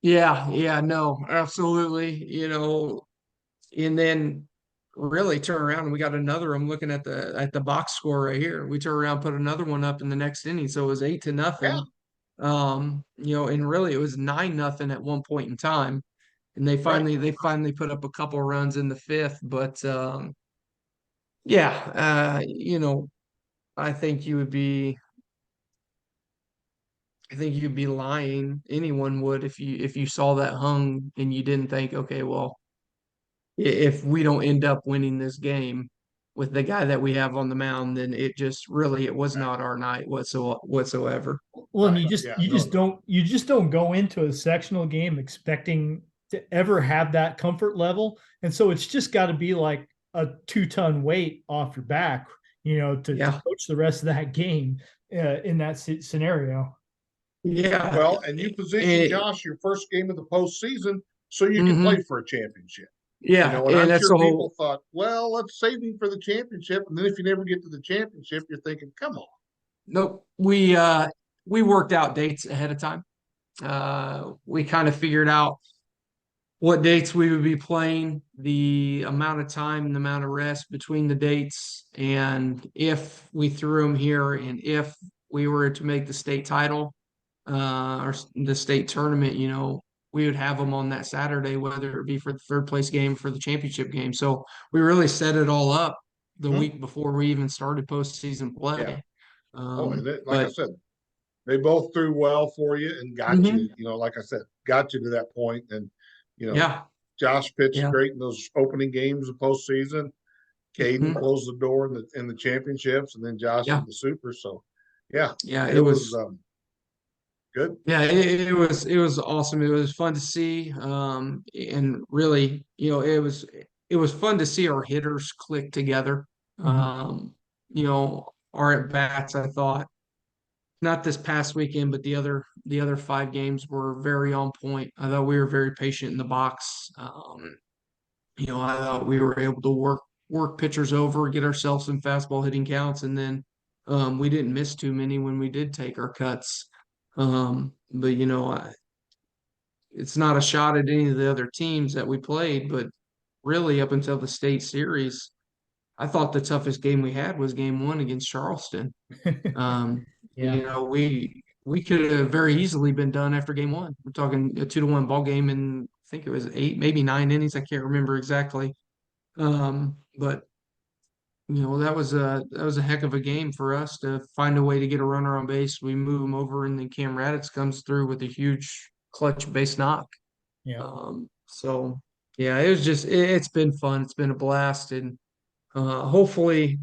yeah, no, absolutely. And then really turn around and we got another. I'm looking at the box score right here. We turn around, put another one up in the next inning. So it was 8-0. Yeah, And really it was 9-0 at one point in time. And they right. finally put up a couple runs in the fifth. But yeah, I think you would be I think you'd be lying. Anyone would if you saw that hung and you didn't think, okay, well, if we don't end up winning this game with the guy that we have on the mound, then it was not our night whatsoever. Well, and Right. Yeah, no, no. you just don't go into a sectional game expecting to ever have that comfort level. And so it's just got to be like a 2-ton weight off your back, to Yeah, coach the rest of that game in that scenario. yeah, Well, and you position Josh your first game of the postseason so you can play mhm, for a championship. yeah, And and I'm that's sure the whole. people thought, well, let's save him for the championship. And then if you never get to the championship, you're thinking, come on. Nope, we worked out dates ahead of time. We kind of figured out what dates we would be playing, the amount of time and the amount of rest between the dates, and if we threw them here, and if we were to make the state title, or the state tournament, we would have them on that Saturday, whether it be for the third place game, for the championship game. So we really set it all up the Hmm? week before we even started postseason Yeah. play. Oh, and like I But said, they both threw well for you and got mhm, you, like I said, got you to that point. And, you know, yeah, Josh pitched yeah, great in those opening games of postseason. Caden mhm, closed the door in the championships, and then Josh yeah, in the super. So, yeah, yeah, it was good. yeah, it was awesome. It was fun to see, and really, it was fun to see our hitters click together. Mhm. Our at bats, I thought, not this past weekend, but the other 5 games were very on point. I thought we were very patient in the box. I thought we were able to work pitchers over, get ourselves some fastball hitting counts, and then we didn't miss too many when we did take our cuts. But it's not a shot at any of the other teams that we played, but really up until the state series, I thought the toughest game we had was game one against Charleston. Um, Yeah. we could have very easily been done after game one. We're talking a 2-1 ball game, and I think it was 8, maybe 9 innings. I can't remember exactly. But that was a heck of a game for us to find a way to get a runner on base. We move him over, and then Cam Raditz comes through with a huge clutch base knock. Yeah. So yeah, it's been fun. It's been a blast, and hopefully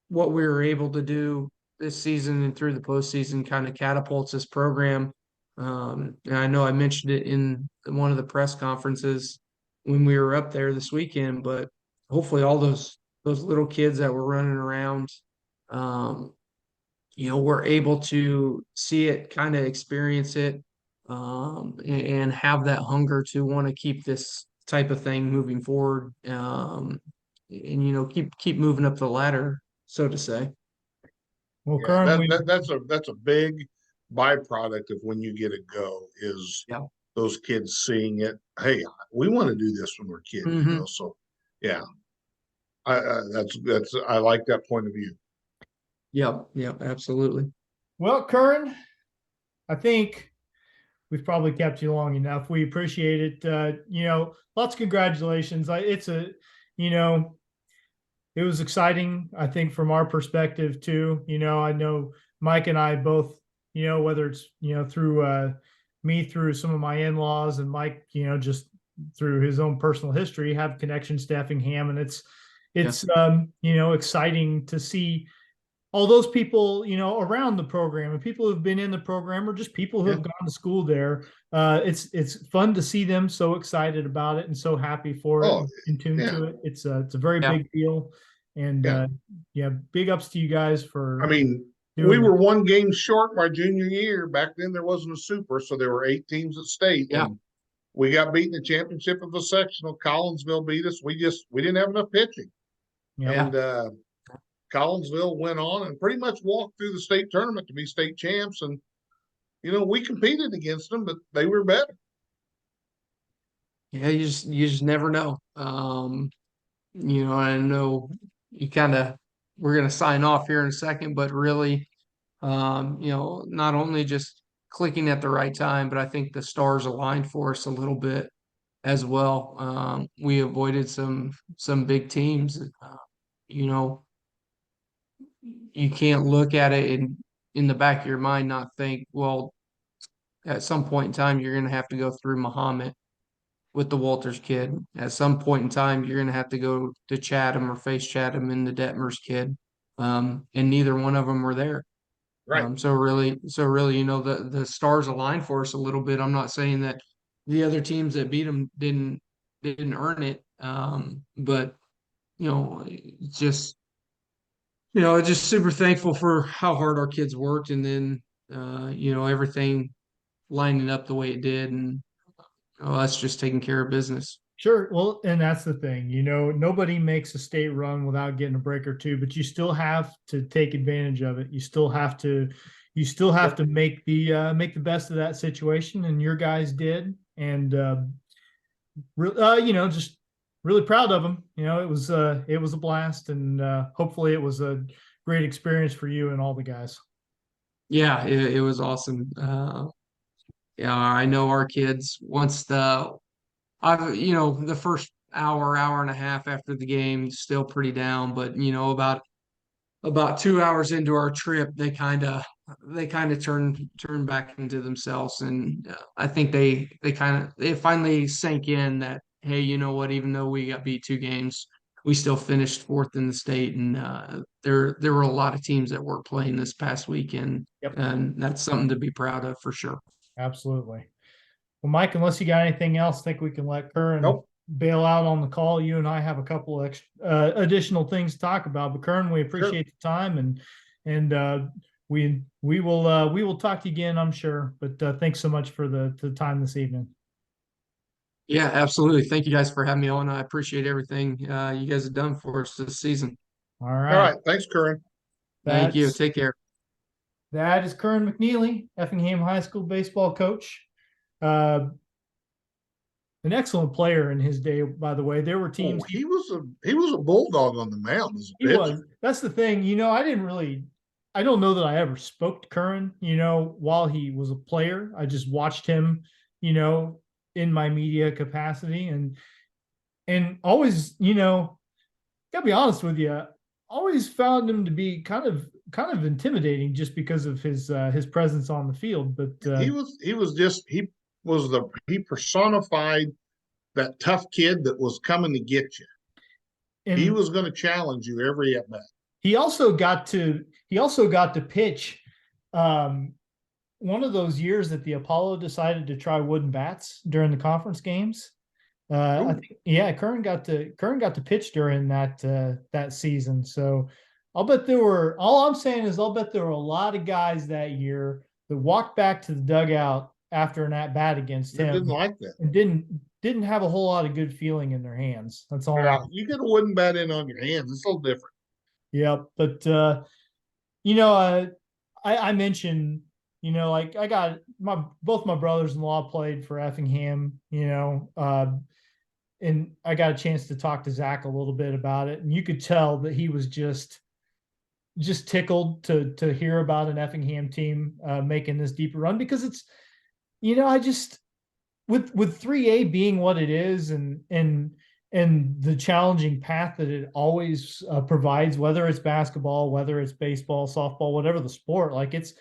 what we were able to do this season and through the postseason kind of catapults this program. And I know I mentioned it in one of the press conferences when we were up there this weekend, but hopefully all those little kids that were running around, um, were able to see it, kind of experience it, and have that hunger to want to keep this type of thing moving forward, and keep moving up the ladder, so to say. Well, Yeah, Curran, that's a big byproduct of when you get a go is Yeah. those kids seeing it. Hey, we want to do this when we're kids, Mm-hmm. So yeah, that's I like that point of view. Yep, absolutely. well, Curran, I think we've probably kept you long enough. We appreciate it. Lots of congratulations. It was exciting, I think, from our perspective too. I know Mike and I both, whether it's, through me, through some of my in-laws, and Mike, just through his own personal history, have connections to Effingham. And it's exciting to see all those people, around the program, and people who've been in the program, or just people who have gone to school there. It's fun to see them so excited about it and so happy for it, Oh, and in tune yeah, to it. It's a very Yeah. big deal, and yeah. big ups to you guys for I mean, we doing were that. one game short my junior year. Back then, there wasn't a super, so there were 8 teams at state, Yeah. and we got beaten in the championship of the sectional. Collinsville beat us. We didn't have enough pitching, Yeah. and Collinsville went on and pretty much walked through the state tournament to be state champs. And we competed against them, but they were better. Yeah, you just never know. I know we're gonna sign off here in a second, but really, not only just clicking at the right time, but I think the stars aligned for us a little bit as well. We avoided some big teams. You know, you can't look at it in the back of your mind, not think, well, at some point in time, you're going to have to go through Muhammad with the Walters kid. At some point in time, you're going to have to go to Chatham or face Chatham and the Detmers kid. And neither one of them were there. Right. So really, the stars aligned for us a little bit. I'm not saying that the other teams that beat them didn't earn it. But it's just super thankful for how hard our kids worked, and then everything lining up the way it did, and us just taking care of business. Sure. Well, and that's the thing, nobody makes a state run without getting a break or two, but you still have to take advantage of it. You still have to make the best of that situation. And your guys did. And, just really proud of them. It was a blast, and hopefully it was a great experience for you and all the guys. Yeah, it was awesome. Yeah, I know our kids once the first hour and a half after the game, still pretty down, but about 2 hours into our trip, they kind of turned back into themselves, and I think they finally sank in that, hey, you know what? Even though we got beat 2 games, we still finished fourth in the state, and there were a lot of teams that weren't playing this past weekend, Yep. and that's something to be proud of for sure. Absolutely. Well, Mike, unless you got anything else, I think we can let Curran Nope. bail out on the call. You and I have a couple additional things to talk about. But Curran, we appreciate the time, and we will talk to you again, I'm sure. But thanks so much for the time this evening. Yeah, absolutely. Thank you guys for having me on. I appreciate everything you guys have done for us this season. All All right. right. Thanks, Curran. Thank you. That's Take care. that is Curran McNeely, Effingham High School baseball coach. Uh, an excellent player in his day, by the way. There were Oh, teams he was a bulldog on the mound as a he pitcher. was. That's the thing. I don't know that I ever spoke to Curran, while he was a player. I just watched him, in my media capacity and always, gotta be honest with you, always found him to be kind of intimidating just because of his presence on the field. But He personified that tough kid that was coming to get you. He and was going to challenge you every at bat. he also got to pitch one of those years that the Apollo decided to try wooden bats during the conference games. I think, yeah, Curran got to pitch during that season. So all I'm saying is I'll bet there were a lot of guys that year that walked back to the dugout after an at bat against I didn't him like that. and didn't have a whole lot of good feeling in their hands. That's all. Yeah, you get a wooden bat in on your hands, it's a little different. Yep. But you know, I mentioned, like I got both my brothers-in-law played for Effingham, and I got a chance to talk to Zach a little bit about it, and you could tell that he was just tickled to hear about an Effingham team making this deeper run because it's, I just with 3A being what it is and the challenging path that it always provides, whether it's basketball, whether it's baseball, softball, whatever the sport, like it's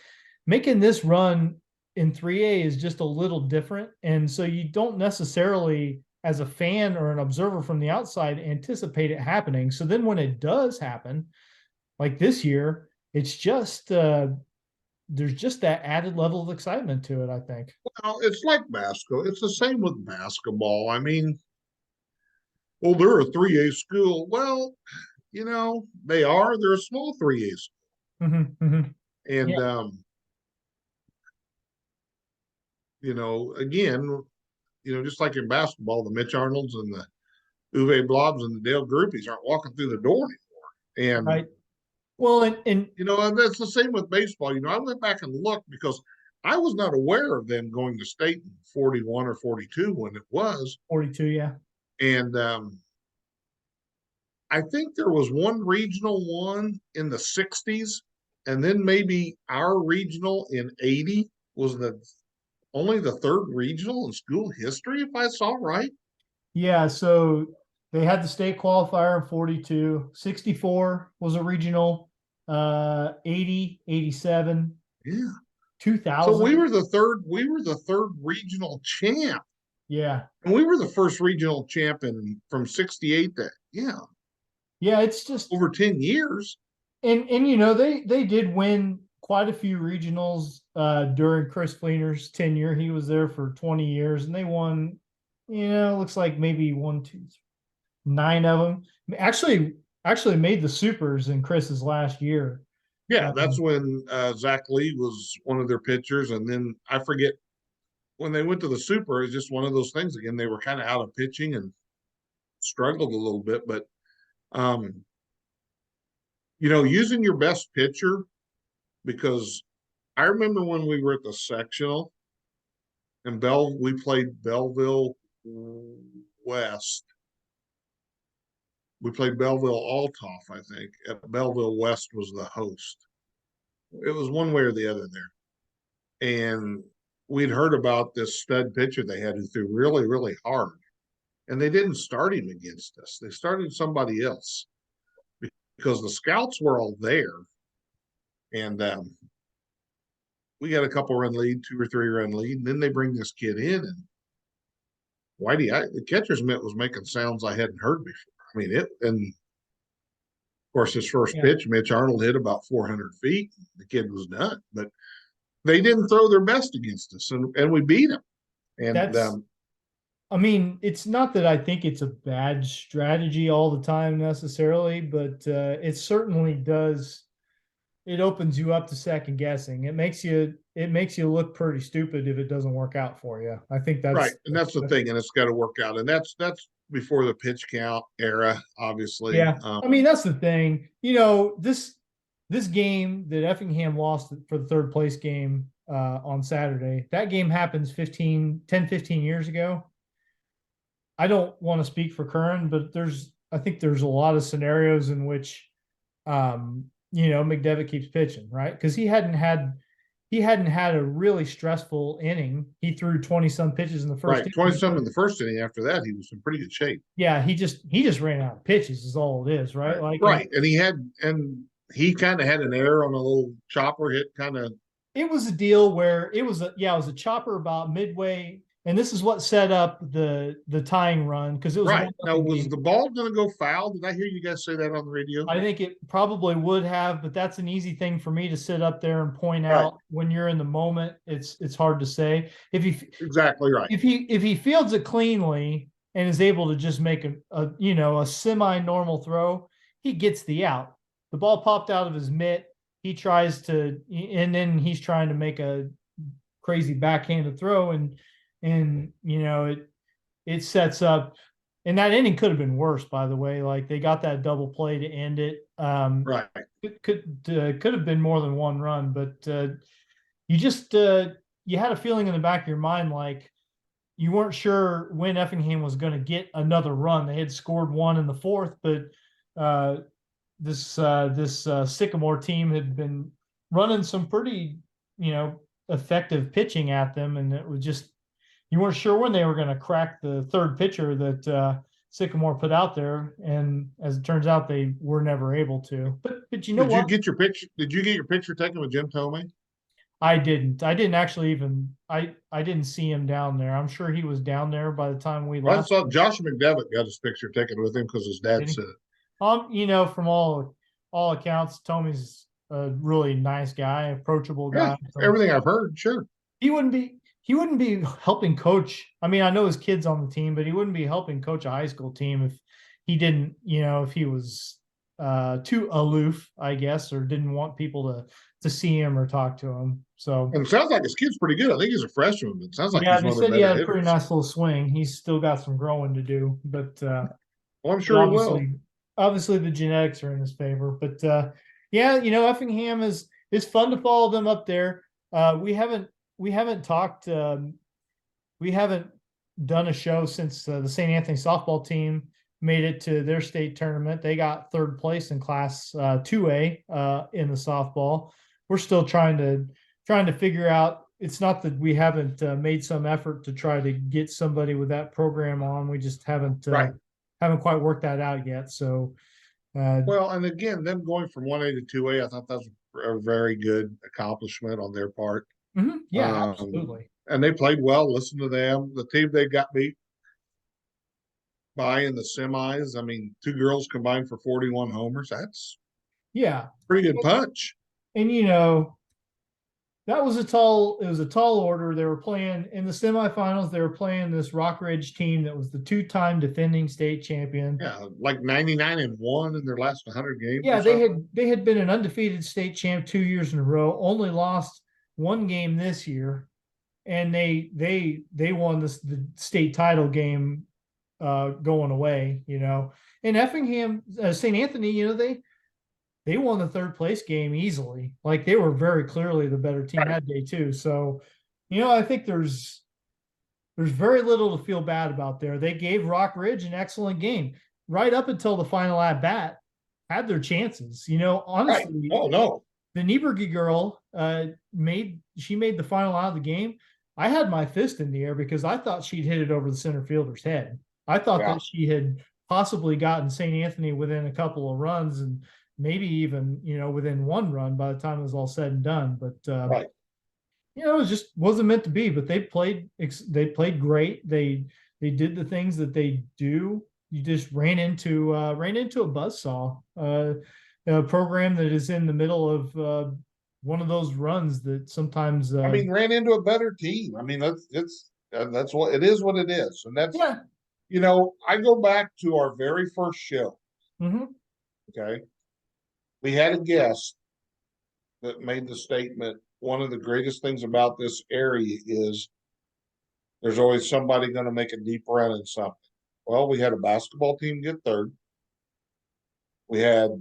making this run in 3A is just a little different. And so you don't necessarily, as a fan or an observer from the outside, anticipate it happening. So then when it does happen, like this year, it's just there's just that added level of excitement to it, I think. Well, it's like basketball. It's the same with basketball. I mean, well, they're a 3A school. Well, they are. They're a small 3A school. Mm-hmm, mm-hmm. And, Yeah. Again, just like in basketball, the Mitch Arnolds and the Uwe Blobs and the Dale Groupies aren't walking through the door anymore. And, Right. Well, and and that's the same with baseball. I went back and looked because I was not aware of them going to state in 41 or 42 when it was. 42, yeah. And I think there was one regional one in the 60s, and then maybe our regional in 80 was only the third regional in school history, if I saw right. Yeah, so they had the state qualifier in 42, 64 was a regional, 80, 87, Yeah. So 2000. we were the third regional champ. Yeah. And we were the first regional champ from 68 to Yeah, it's just over 10 years. and they did win quite a few regionals during Chris Fleener's tenure. He was there for 20 years and they won, looks like maybe 9 of them. Actually made the supers in Chris's last year. Yeah, that's when Zach Lee was one of their pitchers. And then I forget when they went to the super, it's just one of those things again. They were kind of out of pitching and struggled a little bit, but using your best pitcher, because I remember when we were at the sectional and we played Belleville West. We played Belleville Altoff, I think. At Belleville West was the host. It was one way or the other there. And we'd heard about this stud pitcher they had who threw really, really hard. And they didn't start him against us. They started somebody else because the scouts were all there. And we got a couple run lead, 2 or 3 run lead. And then they bring this kid in, and the catcher's mitt was making sounds I hadn't heard before. I mean, and of course, his first pitch, Mitch Arnold hit about 400 feet. The kid was done, but they didn't throw their best against us, and we beat them. And I mean, it's not that I think it's a bad strategy all the time necessarily, but it certainly does. It opens you up to second guessing. It it makes you look pretty stupid if it doesn't work out for you. I think Right. that's And that's the thing. And it's got to work out. And that's before the pitch count era, obviously. yeah. I mean, that's the thing. This game that Effingham lost for the third place game on Saturday, that game happens 10, 15 years ago. I don't want to speak for Curran, but I think there's a lot of scenarios in which McDevitt keeps pitching, right? Because he hadn't had a really stressful inning. He threw 20 some pitches in the first right. 20 some in the first inning. After that, he was in pretty good shape. Yeah, he just ran out of pitches is all it is, right? Right. And he kind of had an error on a little chopper hit kind of. It was a deal where it was a chopper about midway, and this is what set up the tying run because it was right. Now, was the ball going to go foul? Did I hear you guys say that on the radio? I think it probably would have, but that's an easy thing for me to sit up there and point out when you're in the moment. It's hard to say exactly right. If he fields it cleanly and is able to just make a semi-normal throw, he gets the out. The ball popped out of his mitt. He tries to, and then he's trying to make a crazy backhanded throw, and it sets up. And that inning could have been worse, by the way. Like they got that double play to end it. Right. It could have been more than one run, but you had a feeling in the back of your mind like you weren't sure when Effingham was going to get another run. They had scored one in the fourth, but this Sycamore team had been running some pretty effective pitching at them, and it was just you weren't sure when they were going to crack the third pitcher that Sycamore put out there, and as it turns out, they were never able to. But what? Did you get your picture? Did you get your picture taken with Jim Tomei? I didn't. I didn't actually even. I didn't see him down there. I'm sure he was down there by the time we left. I saw Josh McDevitt got his picture taken with him because his dad said it. From all accounts, Tomei's a really nice guy, approachable guy. Yeah, everything I've heard, sure. He wouldn't be helping coach. I mean, I know his kid's on the team, but he wouldn't be helping coach a high school team if he didn't, if he was too aloof, I guess, or didn't want people to see him or talk to him. So and it sounds like his kid's pretty good. I think he's a freshman, but it sounds like they said he had a pretty nice little swing. He's still got some growing to do, but well, I'm sure he will. Obviously, the genetics are in his favor, but Effingham is fun to follow them up there. We haven't talked. We haven't done a show since the St. Anthony softball team made it to their state tournament. They got third place in Class 2A in the softball. We're still trying to figure out. It's not that we haven't made some effort to try to get somebody with that program on. We just haven't quite worked that out yet. So, well, and again, them going from 1A to 2A, I thought that was a very good accomplishment on their part. Mm-hmm. Yeah, absolutely. And they played well. Listen to them. The team they got beat by in the semis. I mean, two girls combined for 41 homers. That's pretty good punch. And that was a tall order. They were playing in the semifinals. They were playing this Rock Ridge team that was the two-time defending state champion. Yeah, like 99-1 in their last 100 games. Yeah, they had been an undefeated state champ 2 years in a row. Only lost one game this year, and they won the state title game going away. And Effingham, St. Anthony, they won the third place game easily. Like they were very clearly the better team that day too. So, I think there's very little to feel bad about there. They gave Rock Ridge an excellent game right up until the final at bat, had their chances. Honestly, oh no, the Nieberge girl made the final out of the game. I had my fist in the air because I thought she'd hit it over the center fielder's head. I thought that she had possibly gotten St. Anthony within a couple of runs and maybe even, within one run by the time it was all said and done. But, it just wasn't meant to be, but they played great. They did the things that they do. You just ran into a buzzsaw, a program that is in the middle of one of those runs that sometimes, ran into a better team. I mean, that's what it is, and that's, I go back to our very first show. Mm-hmm. Okay. We had a guest that made the statement, one of the greatest things about this area is there's always somebody going to make a deep run in something. Well, we had a basketball team get third. We had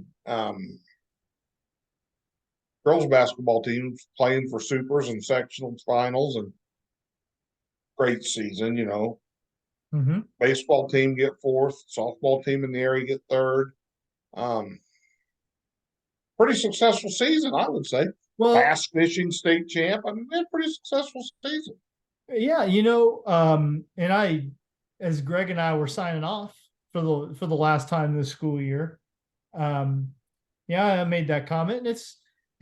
girls basketball teams playing for supers and sectional finals, and great season, you know. Mm-hmm. Baseball team get fourth, softball team in the area get third. Um, Pretty successful season, I would say. Well, Bass fishing state champ. I mean, we had a pretty successful season. yeah, and as Greg and I were signing off for the last time this school year, um, yeah, I made that comment. And it's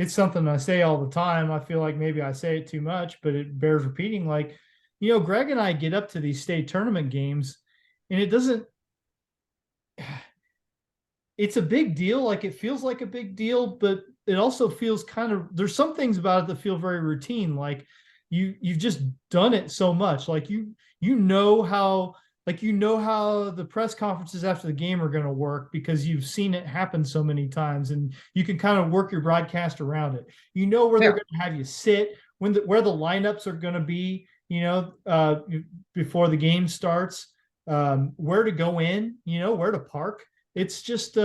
something I say all the time. I feel like maybe I say it too much, but it bears repeating. Like, Greg and I get up to these state tournament games, and it doesn't. It's a big deal. Like it feels like a big deal, but it also feels kind of. There's some things about it that feel very routine. Like you've just done it so much. Like you know how the press conferences after the game are going to work because you've seen it happen so many times, and you can kind of work your broadcast around it. You know where they're Yeah. going to have you sit, where the lineups are going to be, before the game starts, where to go in, where to park. It's just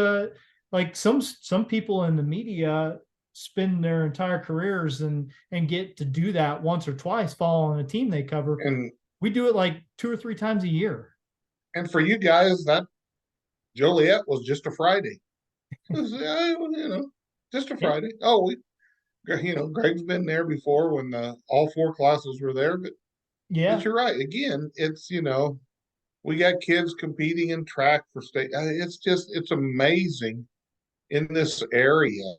like some people in the media spend their entire careers and get to do that once or twice following a team they cover. And We do it like 2 or 3 times a year. for you guys, that Joliet was just a Friday. You know, just a Yeah. Friday. Oh, Greg's been there before when all four classes were there, but Yeah. you're right. Again, it's we got kids competing in track for state. It's amazing in this area.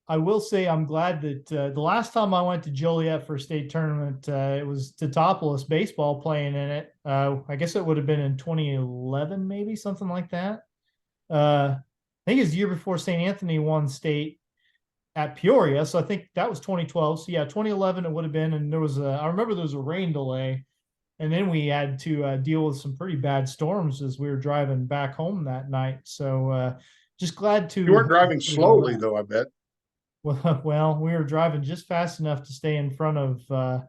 I will say I'm glad that the last time I went to Joliet for a state tournament, it was Teutopolis baseball playing in it. I guess it would have been in 2011, maybe something like that. I think it's the year before St. Anthony won state at Peoria. So I think that was 2012. So yeah, 2011 it would have been. And I remember there was a rain delay. And then we had to deal with some pretty bad storms as we were driving back home that night. So just glad to. You weren't driving slowly though, I bet. Well, we were driving just fast enough to stay in front of the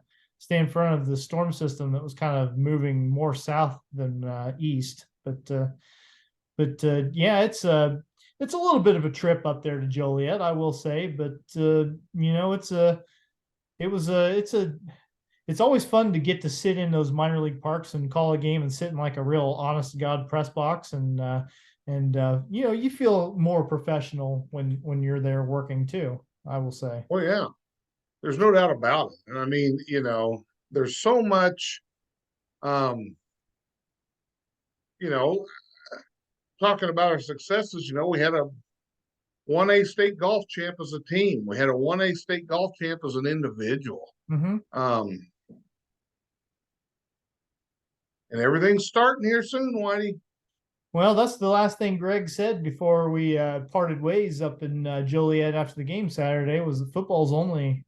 storm system that was kind of moving more south than east. But yeah, it's a little bit of a trip up there to Joliet, I will say. But it's always fun to get to sit in those minor league parks and call a game and sit in like a real honest to God press box and you feel more professional when you're there working too, I will say. Well, yeah, there's no doubt about it. And I mean, there's so much, um, you know, talking about our successes, we had a 1A state golf champ as a team. We had a 1A state golf champ as an individual. Mm-hmm. And everything's starting here soon, Whitey. Well, that's the last thing Greg said before we parted ways up in Joliet after the game Saturday was that football's only,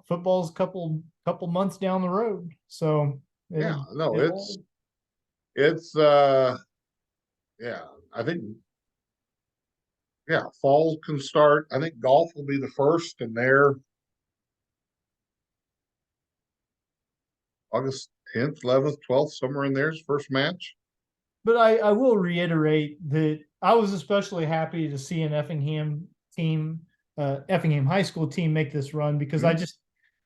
football's a couple months down the road. So it's yeah, I think fall can start. I think golf will be the first, and they're August 10th, 11th, 12th, somewhere in there's first match. But I will reiterate that I was especially happy to see an Effingham team, Effingham High School team make this run because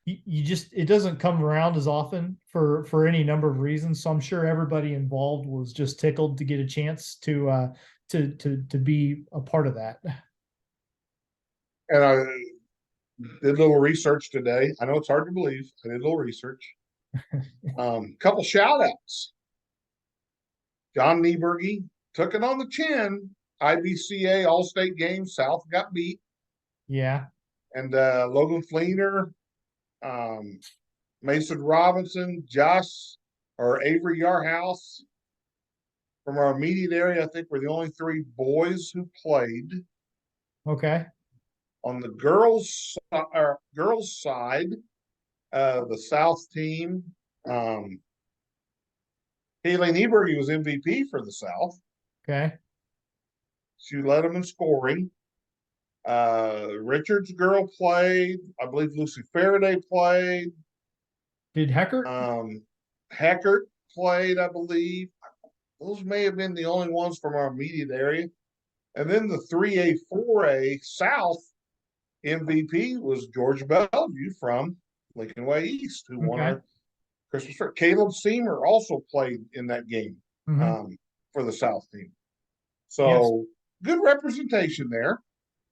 it doesn't come around as often for any number of reasons. So I'm sure everybody involved was just tickled to get a chance to be a part of that. And I did a little research today. I know it's hard to believe. I did a little research. Couple shout outs. John Nieberge took it on the chin. IBCA All-State game. South got beat. Yeah. And Logan Fleener, Mason Robinson, Josh or Avery Yarhouse from our immediate area. I think we're the only three boys who played. Okay. On the girls side, the South team, Haley Nieberge was MVP for the South. Okay. She led them in scoring. Richard's girl played. I believe Lucy Faraday played. Did Hecker? Heckert played, I believe. Those may have been the only ones from our immediate area. And then the 3A, 4A South MVP was George Bellevue from Lincoln Way East, who won our Christmas trip. Caleb Seamer also played in that game for the South team. So good representation there.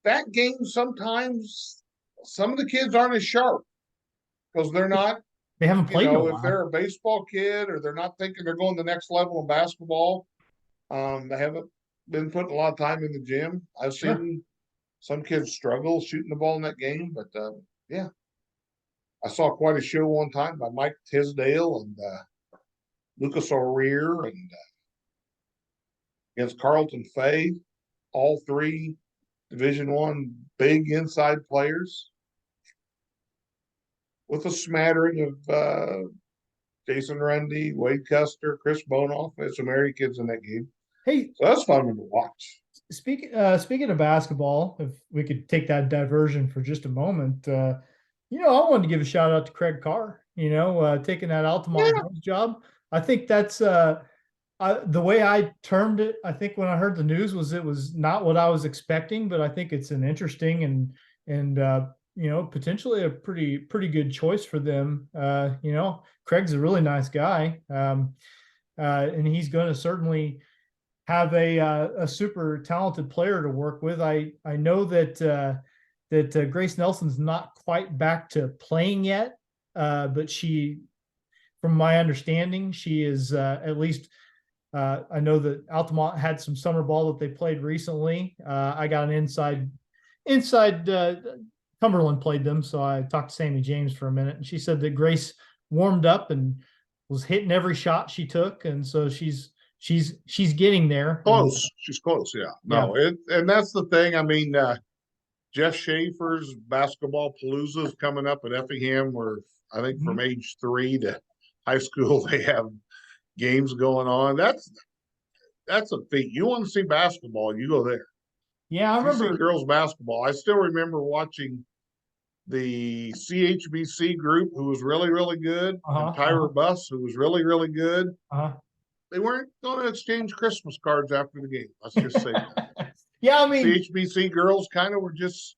That game, sometimes some of the kids aren't as sharp because they're not, They haven't played in a if while. they're a baseball kid or they're not thinking they're going to the next level in basketball, they haven't been putting a lot of time in the gym. I've seen some kids struggle shooting the ball in that game, but yeah. I saw quite a show one time by Mike Tisdale and Lucas O'Rear and against Carlton Fay, all three Division I big inside players with a smattering of Jason Rundy, Wade Custer, Chris Bonoff. There's some area kids in that game. Hey, so that's fun to watch. Speaking of basketball, if we could take that diversion for just a moment, I wanted to give a shout out to Craig Carr. Taking that Altamont job. I think that's the way I termed it. I think when I heard the news it was not what I was expecting, but I think it's an interesting and potentially a pretty good choice for them. Craig's a really nice guy, and he's going to certainly have a super talented player to work with. I know that Grace Nelson's not quite back to playing yet, but from my understanding, she is at least. I know that Altamont had some summer ball that they played recently. I got an inside. Cumberland played them, so I talked to Sammy James for a minute, and she said that Grace warmed up and was hitting every shot she took, and so she's getting there. Close. She's close. Yeah. No, and that's the thing. I mean, Jeff Schaefer's basketball palooza is coming up at Effingham, where I think from age 3 to high school, they have games going on. That's a feat. You want to see basketball, you go there. Yeah, I remember girls basketball. I still remember watching the CHBC group, who was really, really good, and Tyra Buss, who was really, really good. They weren't going to exchange Christmas cards after the game. Let's just say that. Yeah, I mean, CHBC girls kind of were just,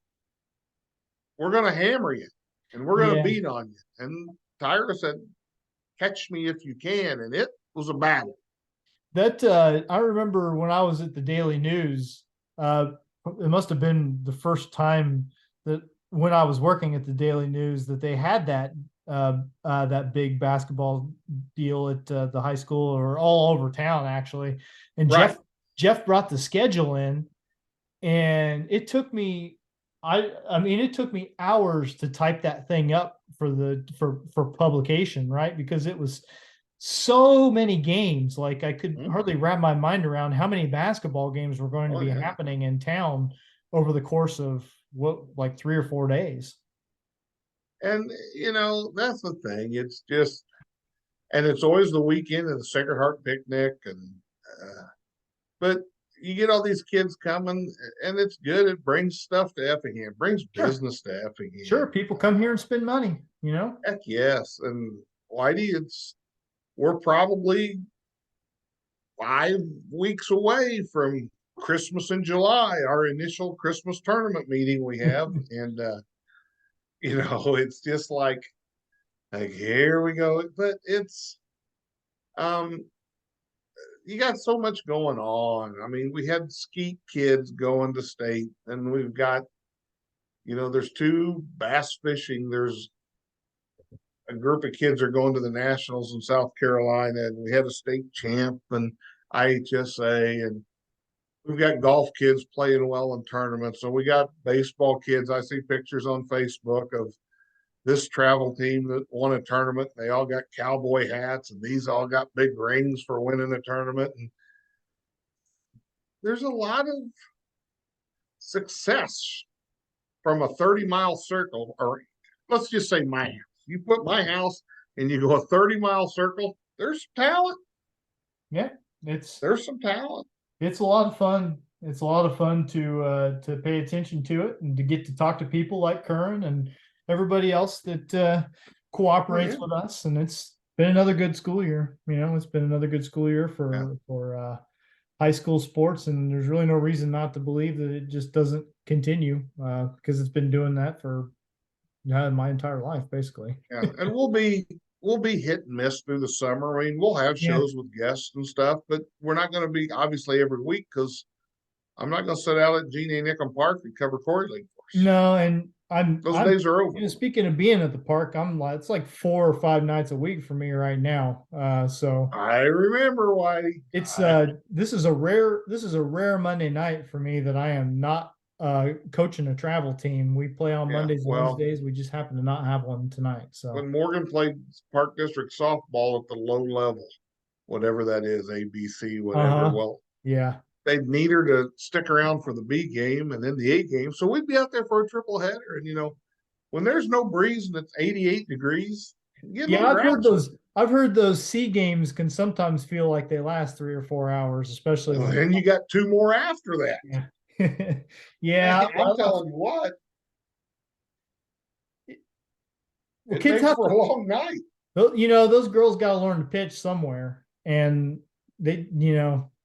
we're going to hammer you, and we're going to beat on you. And Tyra said, catch me if you can, and it was a battle. That I remember when I was at the Daily News, it must have been the first time that when I was working at the Daily News that they had that big basketball deal at the high school or all over town, actually. And Jeff brought the schedule in, and it took me it took me hours to type that thing up for publication, right? Because it was so many games. Like I could hardly wrap my mind around how many basketball games were going to be happening in town over the course of 3 or 4 days. And that's the thing. It's just, and it's always the weekend of the Sacred Heart picnic, and but you get all these kids coming, and it's good. It brings stuff to Effingham, brings business to Effingham. Sure, people come here and spend money. Heck yes, and Whitey, we're probably 5 weeks away from Christmas in July, our initial Christmas tournament meeting we have, and it's just like here we go. But it's you got so much going on. I mean, we had skeet kids going to state, and we've got there's 2 bass fishing. There's a group of kids are going to the nationals in South Carolina, and we had a state champ and IHSA, and we've got golf kids playing well in tournaments. So we got baseball kids. I see pictures on Facebook of this travel team that won a tournament. They all got cowboy hats, and these all got big rings for winning a tournament. And there's a lot of success from a 30-mile circle, or let's just say my house. You put my house and you go a 30-mile circle, there's talent. Yeah, there's some talent. It's a lot of fun It's a lot of fun to pay attention to it and to get to talk to people like Curran and everybody else that cooperates with us. And it's been another good school year. It's been another good school year for high school sports, and there's really no reason not to believe that it just doesn't continue because it's been doing that for my entire life, basically. Yeah, and we'll be hit and miss through the summer. I mean, we'll have Yeah. shows with guests and stuff, but we're not going to be obviously every week because I'm not going to sit out at Gene A. Nickham Park and cover Corey League for us. No, and Those days are over. speaking of being at the park, it's like 4 or 5 nights a week for me right now. So I remember, Whitey. it's this is a rare Monday night for me that I am not coaching a travel team. We play on Mondays and Wednesdays. We just happen to not have one tonight. So when Morgan played Park District softball at the low level, whatever that is, ABC, whatever. Well, yeah, they'd need her to stick around for the B game and then the A game. So we'd be out there for a triple header. And when there's no breeze and it's 88 degrees, I've heard those C games can sometimes feel like they last 3 or 4 hours, especially when then you got 2 more after that. Yeah. Yeah, I'm telling you what. Well, kids have for a long night. Those girls got to learn to pitch somewhere, and they,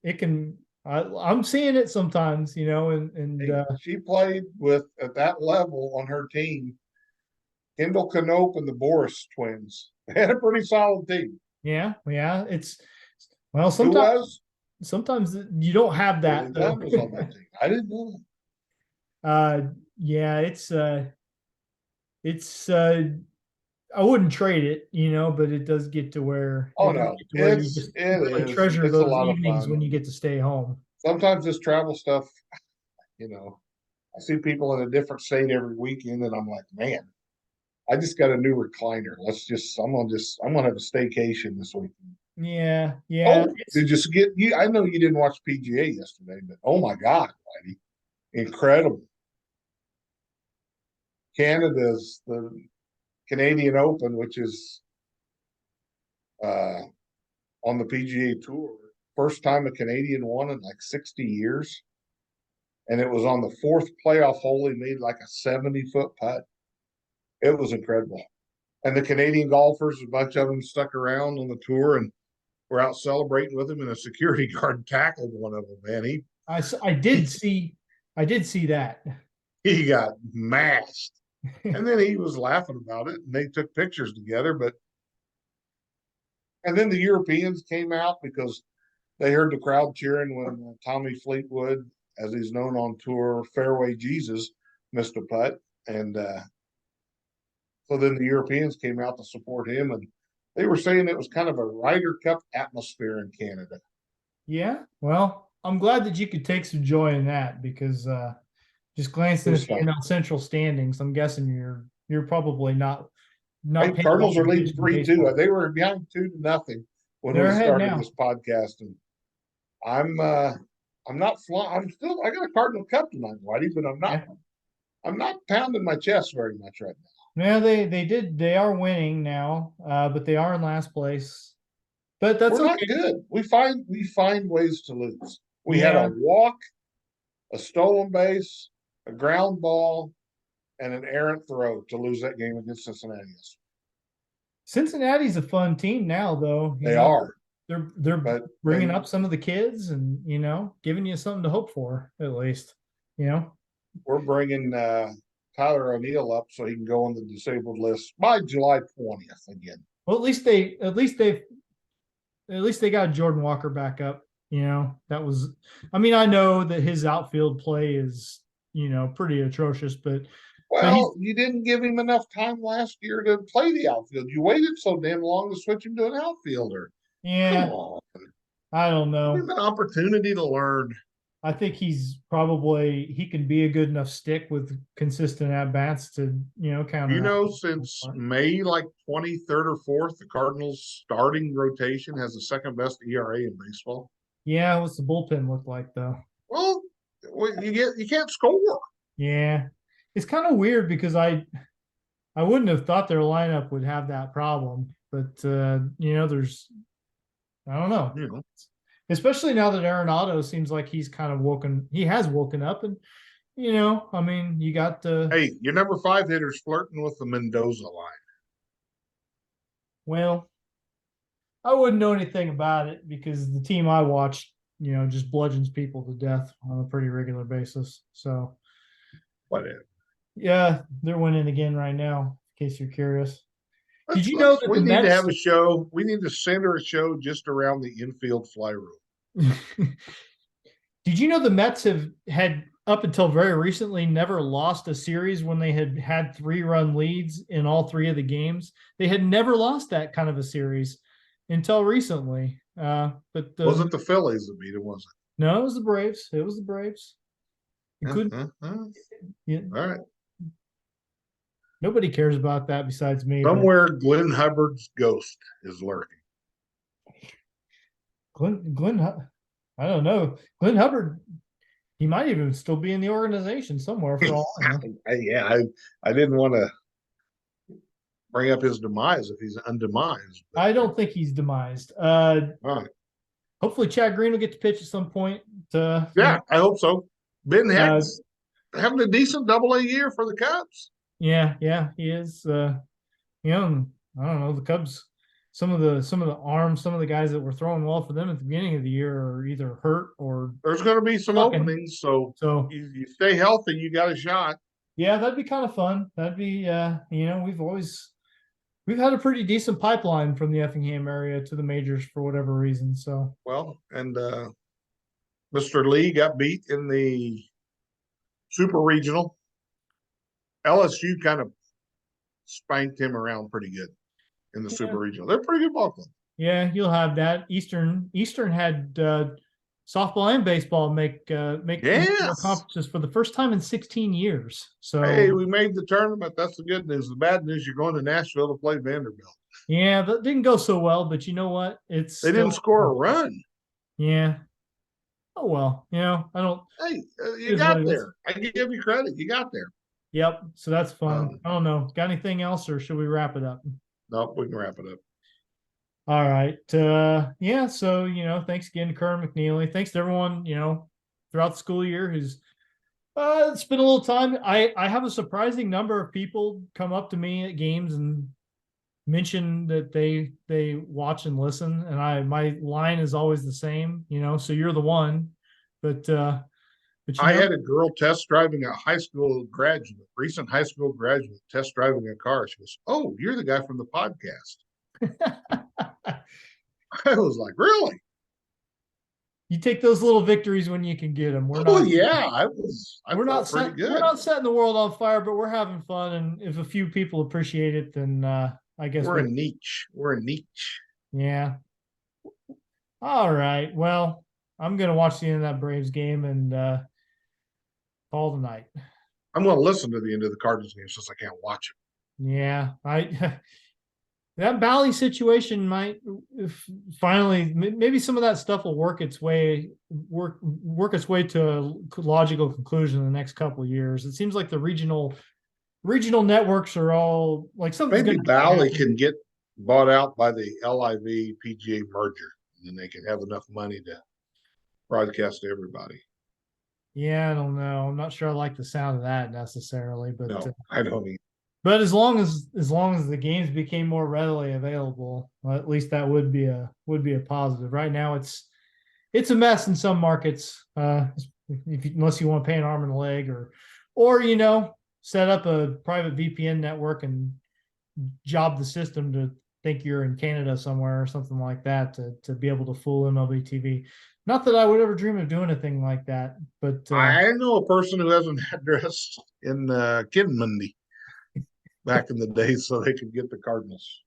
it can. I'm seeing it sometimes, and she played with at that level on her team. Kendall Canope and the Boris twins. They had a pretty solid team. Yeah. It's sometimes you don't have that. Was on that team. I didn't know that. Yeah, it's I wouldn't trade it, but it does get to where you just really treasure those evenings when you get to stay home. Sometimes this travel stuff, I see people in a different state every weekend, and I'm like, man, I just got a new recliner. I'm gonna have a staycation this weekend. Yeah. Oh, did you get you? I know you didn't watch PGA yesterday, but oh my God, Whitey, incredible! Canada's the Canadian Open, which is on the PGA Tour. First time a Canadian won in like 60 years. And it was on the 4th playoff hole. He made like a 70-foot putt. It was incredible. And the Canadian golfers, a bunch of them stuck around on the tour and were out celebrating with him, and a security guard tackled one of them, man. I did see that. He got mashed. And then he was laughing about it, and they took pictures together. And then the Europeans came out because they heard the crowd cheering when Tommy Fleetwood, as he's known on tour, Fairway Jesus, missed a putt. And so then the Europeans came out to support him, and they were saying it was kind of a Ryder Cup atmosphere in Canada. Yeah, well, I'm glad that you could take some joy in that, because just glancing at the Central standings, I'm guessing you're probably not. Hey, Cardinals are leading 3-2. They were behind 2-0 when we started this podcast, and I'm not flying. I got a Cardinal Cup tonight, Whitey, but I'm not pounding my chest very much right now. Yeah, they are winning now, but they are in last place. But that's we're not good. We find ways to lose. We had a walk, a stolen base, a ground ball, and an errant throw to lose that game against Cincinnati. Cincinnati's a fun team now, though. They are. They're bringing up some of the kids, and giving you something to hope for, at least. We're bringing Tyler O'Neill up so he can go on the disabled list by July 20th again. Well, at least they got Jordan Walker back up. That was. I mean, I know that his outfield play is pretty atrocious, but. Well, you didn't give him enough time last year to play the outfield. You waited so damn long to switch him to an outfielder. Yeah. Come on. I don't know. Give him an opportunity to learn. I think he can be a good enough stick with consistent at-bats to, counter. Since May, like 23rd or 4th, the Cardinals starting rotation has the second best ERA in baseball. Yeah, what's the bullpen look like, though? Well, you can't score. Yeah. It's kind of weird because I wouldn't have thought their lineup would have that problem, but there's I don't know. especially now that Arenado seems like he's kind of he has woken up, and I mean, you got the Hey, your number 5 hitter's flirting with the Mendoza line. well, I wouldn't know anything about it because the team I watch, just bludgeons people to death on a pretty regular basis. So, Whatever. yeah, they're winning again right now, in case you're curious. Did Let's, you know let's, that we the need to Mets? have a show. We need to center a show just around the infield fly rule. Did you know the Mets have had up until very recently never lost a series when they had 3-run leads in all 3 of the games? They had never lost that kind of a series until recently. But Wasn't the Phillies that beat it, was no, it was the Braves. It was the Braves. it? Including, yeah, All right. nobody cares about that besides me. Somewhere Glenn Hubbard's ghost is lurking. Glenn, I don't know. Glenn Hubbard, he might even still be in the organization somewhere for all I know. I didn't want to bring up his demise if he's undemised. I don't think he's demised. All right. Hopefully Chad Green will get to pitch at some point. Yeah, I hope so. Ben Uh, Heck's having a decent Double-A year for the Cubs. yeah, he is. I don't know, the Cubs. Some of the arms, some of the guys that were throwing well for them at the beginning of the year are either hurt or There's going to be some Fucking- openings, so so. you stay healthy, you got a shot. Yeah, that'd be kind of fun. That'd be we've had a pretty decent pipeline from the Effingham area to the majors for whatever reason. So Well, and Mr. Lee got beat in the Super Regional. LSU kind of spanked him around pretty good in the Super Regional. They're a pretty good ball club. yeah, you'll have that. Eastern had softball and baseball make Yes. conferences for the first time in 16 years. So Hey, we made the tournament. That's the good news. The bad news, you're going to Nashville to play Vanderbilt. yeah, that didn't go so well, but you know what? They didn't score a run. Yeah. Oh well, I don't. Hey, you Is what got it is. there. I give you credit. You got there. Yep. So that's fun. Um, I don't know. Got anything else, or should we wrap it up? No, we can wrap it up. All right. Yeah. So, thanks again to Curran McNeely. Thanks to everyone, throughout the school year who's it's been a little time. I have a surprising number of people come up to me at games and mention that they watch and listen. And my line is always the same, so you're the one. But I had a girl test driving a recent high school graduate test driving a car. She goes, "Oh, you're the guy from the podcast." I was like, "Really?" You take those little victories when you can get them. We're not. Oh yeah, I we're not pretty good. We're not setting the world on fire, but we're having fun. And if a few people appreciate it, then I guess we're a niche. We're a niche. Yeah. All right. Well, I'm gonna watch the end of that Braves game and call the night. I'm going to listen to the end of the Cardinals game since I can't watch it. Yeah, that Bally situation might finally maybe some of that stuff will work its way to a logical conclusion in the next couple of years. It seems like the regional networks are all like something's Maybe gonna Bally happen. can get bought out by the LIV PGA merger, and then they can have enough money to broadcast to everybody. Yeah, I don't know. I'm not sure I like the sound of that necessarily, but No, I don't either. But as long as the games became more readily available, well, at least that would be a positive. Right now, it's a mess in some markets. Unless you want to pay an arm and a leg, or set up a private VPN network and job the system to think you're in Canada somewhere or something like that to be able to fool MLB TV. Not that I would ever dream of doing a thing like that, but I know a person who has an address in Kinmundi back in the day, so they could get the Cardinals.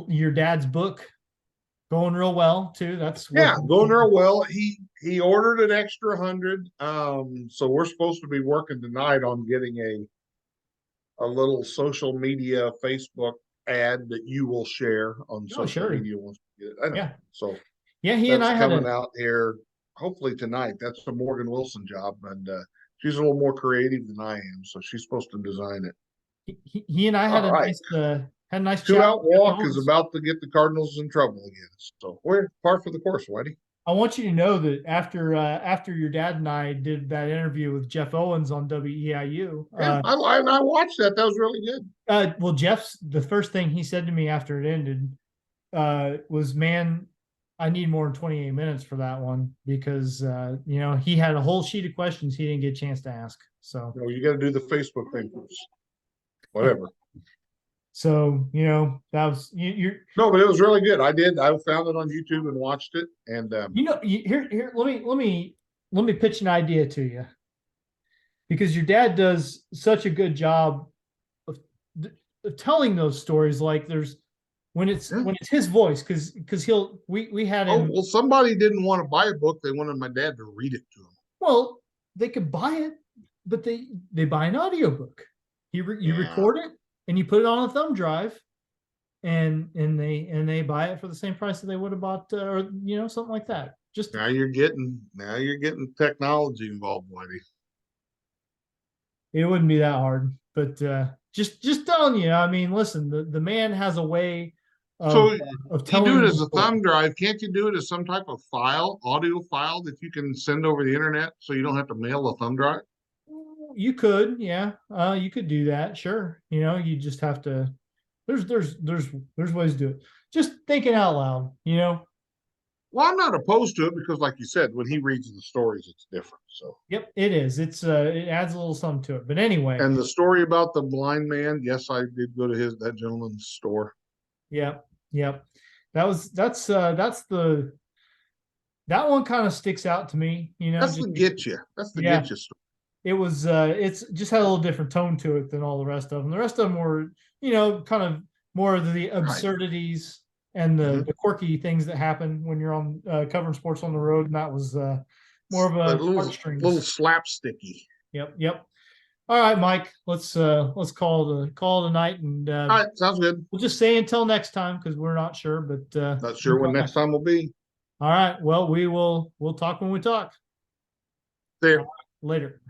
Your dad's book going real well too. That's going real well. He ordered an extra 100. So we're supposed to be working tonight on getting a little social media Facebook ad that you will share on social media once we get it. I know. Yeah. So yeah, he and I had coming out here hopefully tonight. That's the Morgan Wilson job, and she's a little more creative than I am, so she's supposed to design it. He and I had had a nice Two chat. out with Jeff walk is Owens. about to get the Cardinals in trouble again. So we're par for the course, Whitey. I want you to know that after your dad and I did that interview with Jeff Owens on WEIU, Yeah, I watched that. That was really good. well, Jeff's the first thing he said to me after it ended was, "Man, I need more than 28 minutes for that one because he had a whole sheet of questions he didn't get a chance to ask." So You got to do the Facebook thing first. Whatever. So that was you're No, but it was really good. I found it on YouTube and watched it. And here. Let me pitch an idea to you, because your dad does such a good job of, of telling those stories. Like when it's his voice, because we had him. well, somebody didn't want to buy a book. They wanted my dad to read it to them. Well, they could buy it, but they buy an audiobook. You record it and you put it on a thumb drive, and they buy it for the same price that they would have bought, or something like that. Just now you're getting technology involved, Whitey. It wouldn't be that hard, but just telling you. I mean, listen, the man has a way of telling. You do it as a thumb drive. Can't you do it as some type of audio file that you can send over the internet, so you don't have to mail a thumb drive? You could, yeah, you could do that. Sure, you just have to. There's ways to do it. Just thinking out loud, Well, I'm not opposed to it because, like you said, when he reads the stories, it's different. So, yep, it is. It adds a little something to it. But anyway, and the story about the blind man, yes, I did go to that gentleman's store. Yep. That's the that one kind of sticks out to me. That's the get you. That's the get you story. It was it's just had a little different tone to it than all the rest of them. The rest of them were kind of more of the absurdities and the quirky things that happen when you're on covering sports on the road, and that was more of a little slapsticky. Yep. All right, Mike. Let's call it a night, and all right, sounds good. We'll just say until next time, because we're not sure, but not sure when next time will be. All right. Well, we'll talk when we talk. See you later.